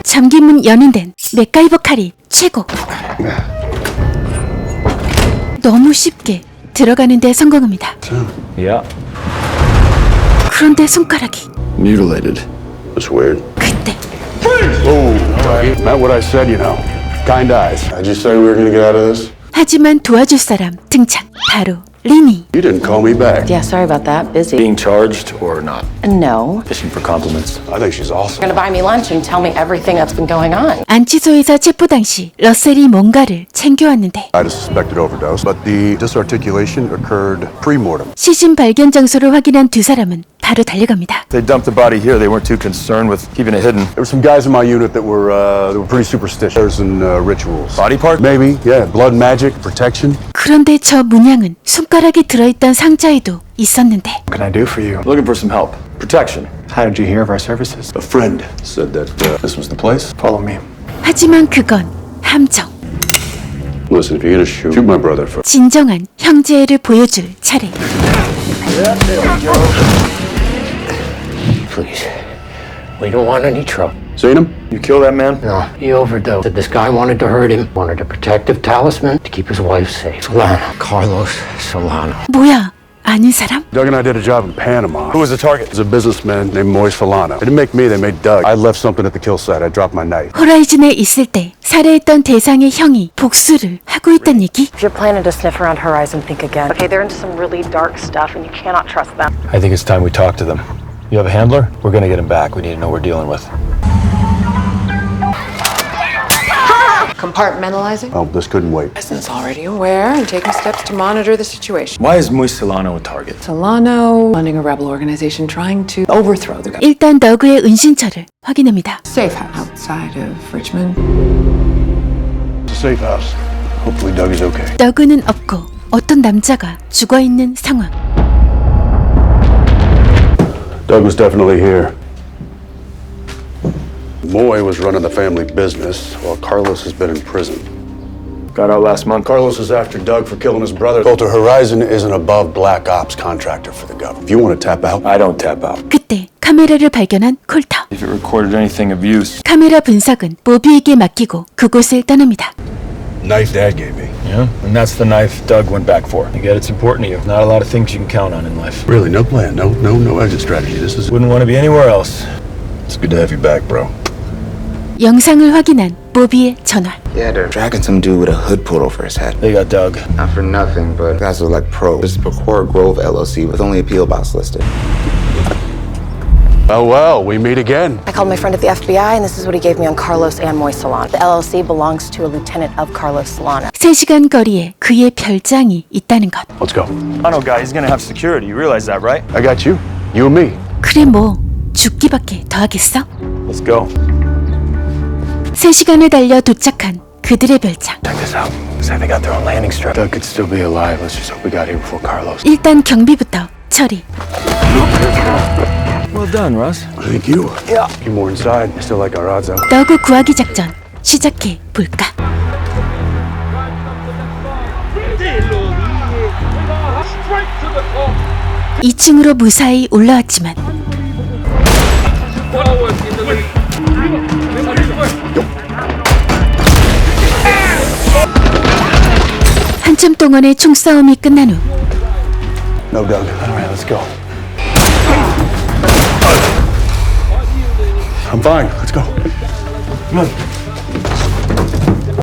잠긴 문 연인된 맥가이버 칼이 최고. 너무 쉽게 들어가는데 성공합니다. Yeah. 그런데 손가락이. Mutilated. That's weird. 그때. Oh, not what I said, you know. Kind eyes. I just say we were gonna get out of this. 하지만 도와줄 사람 등장. 바로 리니. You didn't call me back. Yeah, sorry about that. Busy. Being charged or not? No. Fishing for compliments. I think she's awesome. You're gonna buy me lunch and tell me everything that's been going on. 안치소에서 체포 당시 러셀이 뭔가를 챙겨왔는데 I had a suspected overdose, but the disarticulation occurred pre-mortem. 시신 발견 장소를 확인한 두 사람은 바로 달려갑니다. They dumped the body here. They weren't too concerned with keeping it hidden. There were some guys in my unit that were pretty superstitious and rituals. Body part? Maybe, yeah. Blood magic, protection. 그런데 저 문양은 손가락에 들어있던 상자에도 있었는데. What can I do for you? Looking for some help. Protection. How did you hear of our services? A friend said that this was the place. Follow me. 하지만 그건 함정. Listen, if you're gonna shoot my brother first. 진정한 형제를 보여줄 차례. Please. We don't want any trouble. Seen him? You kill that man? No, he overdosed. This guy wanted to hurt him. Wanted a protective talisman to keep his wife safe. Solano. Carlos Solano. 뭐야? 아는 사람? Doug and I did a job in Panama. Who was the target? It was a businessman named Moise Solano. They didn't make me, they made Doug. I left something at the kill site. I dropped my knife. 호라이즌에 있을 때 살해했던 대상의 형이 복수를 하고 있단 얘기? If you're planning to sniff around Horizon, think again. Okay, they're into some really dark stuff and you cannot trust them. I think it's time we talk to them. You have a handler? We're gonna get him back. We need to know what we're dealing with. Compartmentalizing? Oh, this couldn't wait. President's already aware and taking steps to monitor the situation. Why is Moise Solano a target? Solano running a rebel organization trying to overthrow the government. 일단 더그의 은신처를 확인합니다. Safe house outside of Richmond. It's a safe house. Hopefully Doug is okay. 더그는 없고 어떤 남자가 죽어있는 상황. Doug was definitely here. Moy was running the family business while Carlos has been in prison. Got out last month. Carlos is after Doug for killing his brother. Coulter Horizon is an above black ops contractor for the government. If you want to tap out, I don't tap out. 그때 카메라를 발견한 콜터. If it recorded anything of use. 카메라 분석은 보비에게 맡기고 그곳을 떠납니다. Knife Dad gave me. Yeah, and that's the knife Doug went back for. I get it's important to you. Not a lot of things you can count on in life. Really, no plan, no exit strategy. This is. Wouldn't want to be anywhere else. It's good to have you back, bro. 영상을 확인한 보비의 전화. Yeah, they're dragging some dude with a hood pulled over his head. They got Doug. Not for nothing, but guys are like pros. This is Procure Grove LLC with only a PO box listed. Oh well, we meet again. I called my friend at the FBI, and this is what he gave me on Carlos and Moise Solano. The LLC belongs to a lieutenant of Carlos Solano. 3시간 거리에 그의 별장이 있다는 것. Let's go. Solano guy, he's gonna have security. You realize that, right? I got you. You and me. 그래 뭐 죽기밖에 더 하겠어? Let's go. 3시간을 달려 도착한 그들의 별장. Check this out. Say they got their own landing strip. Doug could still be alive. Let's just hope we got here before Carlos. 일단 경비부터 처리. Well done, Russ. Thank you. Yeah. Few more inside. I still like our odds though. 더그 구하기 작전 시작해 볼까? 이 2층으로 무사히 올라왔지만 한참 동안의 총싸움이 끝난 후 No, Doug. All right, let's go. I'm fine. Let's go. Come on.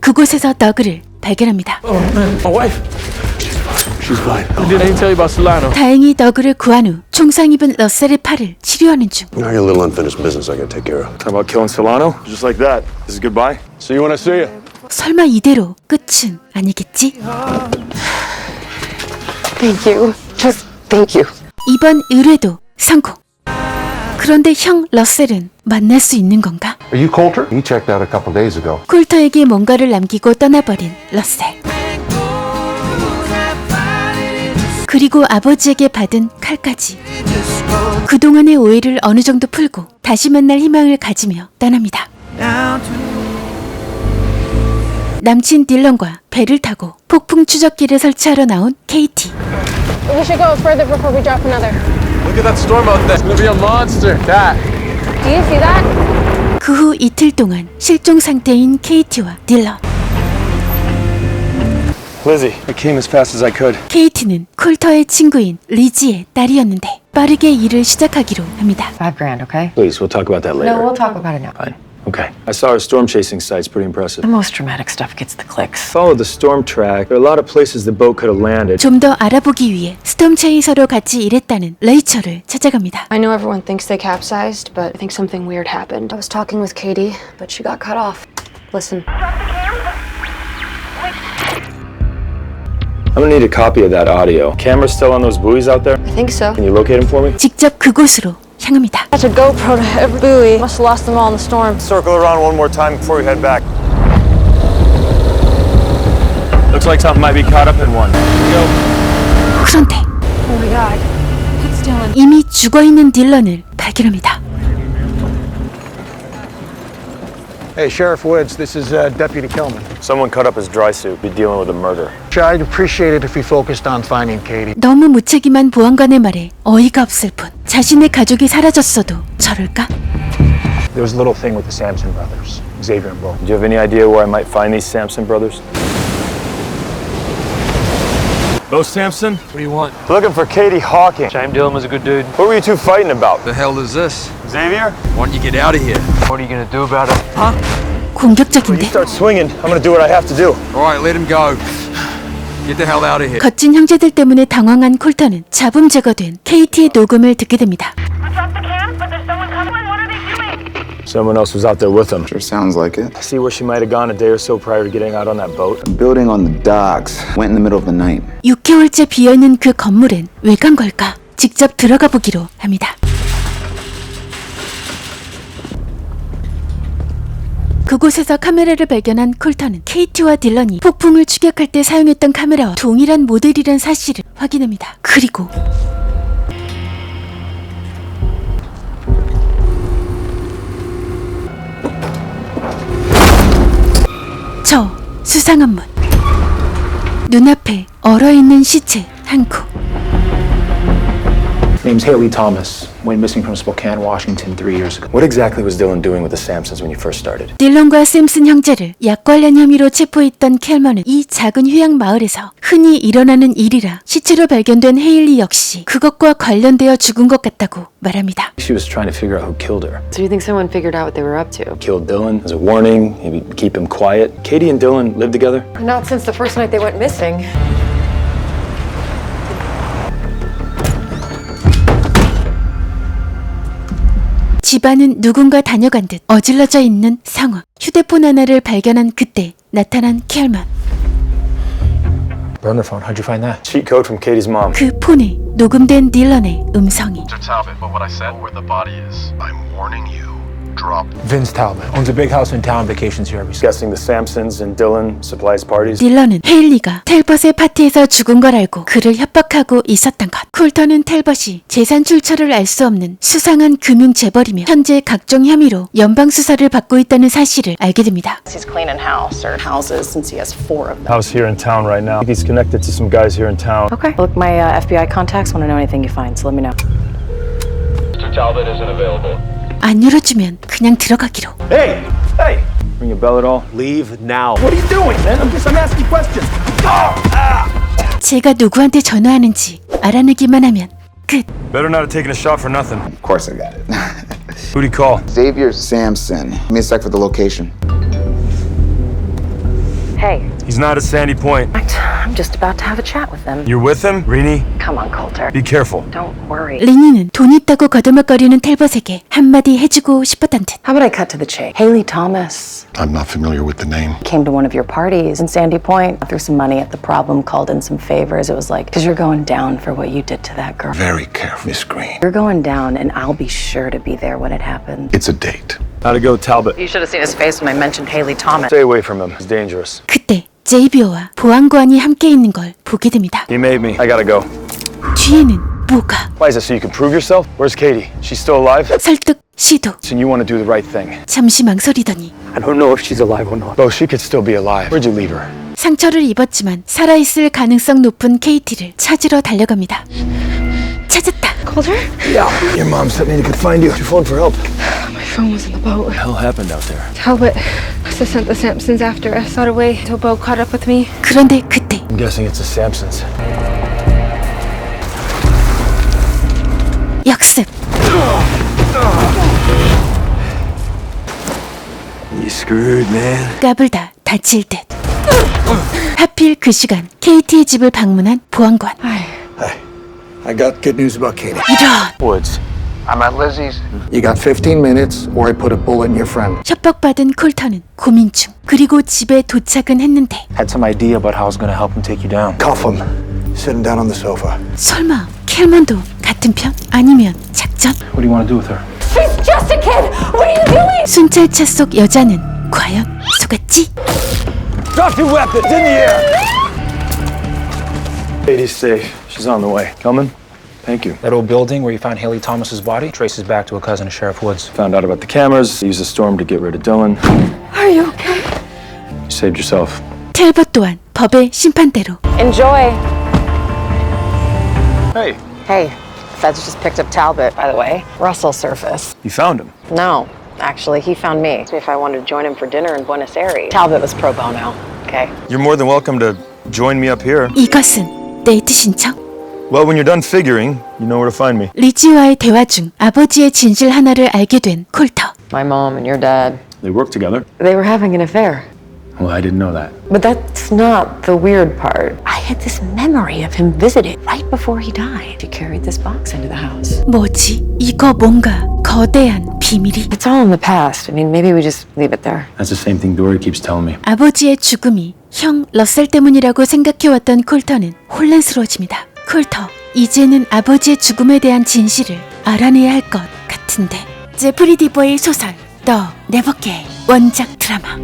그곳에서 더그를 발견합니다. My wife. She's fine. Did I tell you about Solano? 다행히 더그를 구한 후 총상 입은 러셀의 팔을 치료하는 중. I got a little unfinished business I gotta take care of. Talk about killing Solano? Just like that. This is goodbye? See you when I see you. 설마 이대로 끝은 아니겠지? Thank you. Just thank you. 이번 의뢰도 성공. 그런데 형 러셀은 만날 수 있는 건가? Are you Coulter? He checked out a couple days ago. 콜터에게 뭔가를 남기고 떠나버린 러셀. 그리고 아버지에게 받은 칼까지. 그동안의 오해를 어느 정도 풀고 다시 만날 희망을 가지며 떠납니다. 남친 딜런과 배를 타고 폭풍 추적기를 설치하러 나온 케이티. We should go further before we drop another. Look at that storm out there. It's gonna be a monster. That. Do you see that? 그 후 이틀 동안 실종 상태인 케이티와 딜런. Lizzie, I came as fast as I could. 케이티는 콜터의 친구인 리지의 딸이었는데 빠르게 일을 시작하기로 합니다. $5,000, okay? Please, we'll talk about that later. No, we'll talk about it now. Fine. Okay. I saw our storm chasing site. It's pretty impressive. The most dramatic stuff gets the clicks. Follow the storm track. There are a lot of places the boat could have landed. 좀 더 알아보기 위해 스톰 체이서로 같이 일했다는 레이첼을 찾아갑니다. I know everyone thinks they capsized, but I think something weird happened. I was talking with Katie, but she got cut off. Listen. I'm gonna need a copy of that audio. Camera still on those buoys out there? I think so. Can you locate them for me? 직접 그곳으로 향합니다. Attach a GoPro to every buoy. Must have lost them all in the storm. Circle around one more time before we head back. Looks like something might be caught up in one. Go. 그런데 Oh my god. It's Dylan. 이미 죽어있는 딜런을 발견합니다. Hey, Sheriff Woods, this is Deputy Kelman. Someone cut up his dry suit. Be dealing with a murder. I'd appreciate it if we focused on finding Katie. 너무 무책임한 보안관의 말에 어이가 없을 뿐 자신의 가족이 사라졌어도 저럴까? There was a little thing with the Sampson brothers, Xavier and Bo. Do you have any idea where I might find these Sampson brothers? Bo Sampson? What do you want? Looking for Katie Hawking. James Dillon was a good dude. What were you two fighting about? The hell is this? Xavier? Why don't you get out of here? What are you gonna do about it? Huh? 공격적인데? When you start swinging, I'm gonna do what I have to do. All right, let him go. Get the hell out of here. 거친 형제들 때문에 당황한 콜턴은 잡음 제거된 KT의 녹음을 듣게 됩니다. Someone else was out there with him. Sure sounds like it. See where she might have gone a day or so prior to getting out on that boat. A building on the docks. Went in the middle of the night. 6개월째 비어있는 그 건물엔 왜 간 걸까? 직접 들어가 보기로 합니다. 그곳에서 카메라를 발견한 콜턴은 케이티와 딜런이 폭풍을 추격할 때 사용했던 카메라와 동일한 모델이란 사실을 확인합니다. 그리고 저 수상한 문, 눈앞에 얼어있는 시체 한 구. Name's Haley Thomas. Went missing from Spokane, Washington 3 years ago. What exactly was Dylan doing with the Sampsons when you first started? 딜런과 샘슨 형제를 약 관련 혐의로 체포했던 켈먼은 이 작은 휴양 마을에서 흔히 일어나는 일이라 시체로 발견된 헤일리 역시 그것과 관련되어 죽은 것 같다고 말합니다. She was trying to figure out who killed her. So you think someone figured out what they were up to? Killed Dylan as a warning, maybe keep him quiet. Katie and Dylan lived together? Not since the first night they went missing. 집안은 누군가 다녀간 듯 어질러져 있는 상황. 휴대폰 하나를 발견한 그때 나타난 켈먼. Burner phone. How'd you find that? Cheat code from Katie's mom. 그 폰에 녹음된 딜런의 음성이. Mr. Talbot, but what I said, where the body is. I'm warning you. Drop. Vince Talbot owns a big house in town. Vacations here every summer. Guessing the Sampsons and Dylan supplies parties. 딜런은 헤일리가 텔벗의 파티에서 죽은 걸 알고 그를 협박하고 있었던 것. 콜턴은 텔벗이 재산 출처를 알 수 없는 수상한 금융 재벌이며 현재 각종 혐의로 연방 수사를 받고 있다는 사실을 알게 됩니다. He's cleaning house or houses since he has 4 of them. House here in town right now. I think he's connected to some guys here in town. Okay. Look, my FBI contacts want to know anything you find, so let me know. Mr. Talbot isn't available. 안 열어주면 그냥 들어가기로. Hey! Hey! Ring a bell at all? Leave now. What are you doing, man? I'm asking questions. 제가 누구한테 전화하는지 알아내기만 하면 끝. Better not have taken a shot for nothing. Of course I got it. Who'd he call? Xavier Sampson. Give me a sec for the location. Hey. He's not at Sandy Point. I'm just about to have a chat with them. You're with him? Rini? Come on, Coulter. Be careful. Don't worry. 리니는 돈 있다고 거들먹거리는 텔벗에게 한마디 해주고 싶었던 듯. How about I cut to the chase? Haley Thomas I'm not familiar with the name. came to one of your parties in Sandy Point. Threw some money at the problem, called in some favors. It was like, because you're going down for what you did to that girl. Very careful, Miss Green. You're going down, and I'll be sure to be there when it happens. It's a date. How'd it go, Talbot? You should have seen his face when I mentioned Haley Thomas. Stay away from him. He's dangerous. 그때 제이비어와 보안관이 함께 있는 걸 보게 됩니다. He made me. I gotta go. 뒤에는 뭐가? Why is it so you can prove yourself? Where's Katie? She's still alive? 설득 시도. And you want to do the right thing. 잠시 망설이더니 I don't know if she's alive or not. Oh, she could still be alive. Where'd you leave her? 상처를 입었지만 살아있을 가능성 높은 케이티를 찾으러 달려갑니다. 찾았다. Coulter? Yeah. Your mom said maybe could find you. Your phone for help. My phone was in the boat. What the hell happened out there? Talbot must have sent the Sampsons after us. Got away till Bo caught up with me. 그런데 그때 I'm guessing it's the Sampsons. 역습. You screwed, man. 까불다 다칠 듯. 하필 그 시간 케이티의 집을 방문한 보안관. I got good news about Katie. 이런. Woods. I'm at Lizzie's. You got 15 minutes or I put a bullet in your friend. 협박받은 콜턴은 고민 중. 그리고 집에 도착은 했는데 Had some idea about how I was going to help him take you down. Cuff him. Sit him down on the sofa. 설마 켈먼도 같은 편? 아니면 작전? What do you want to do with her? She's just a kid! What are you doing? 순찰차 속 여자는 과연 속았지? Drop your weapons in the air! Katie's safe. She's on the way. Coming? Thank you. That old building where you found Haley Thomas's body traces back to a cousin of Sheriff Woods. Found out about the cameras. Used the storm to get rid of Dylan. Are you okay? You saved yourself. 텔벗 또한 법의 심판대로. Enjoy. Hey. Hey, Feds just picked up Talbot, by the way. Russell surfaced. You found him. No, actually, he found me. Asked me if I wanted to join him for dinner in Buenos Aires. Talbot was pro bono, okay? You're more than welcome to join me up here. 이것은 데이트 신청? Well, when you're done figuring, you know where to find me. 리지와의 대화 중 아버지의 진실 하나를 알게 된 콜터. My mom and your dad, They work together. they were having an affair. Well, I didn't know that. But that's not the weird part. I had this memory of him visiting right before he died. She carried this box into the house. 뭐지? 이거 뭔가 거대한 비밀이. It's all in the past. I mean, maybe we just leave it there. That's the same thing Dory keeps telling me. 아버지의 죽음이 형 러셀 때문이라고 생각해왔던 콜터는 혼란스러워집니다. 콜터, 이제는 아버지의 죽음에 대한 진실을 알아내야 할 것 같은데. 제프리 디버의 소설 더 네버게이 원작 드라마.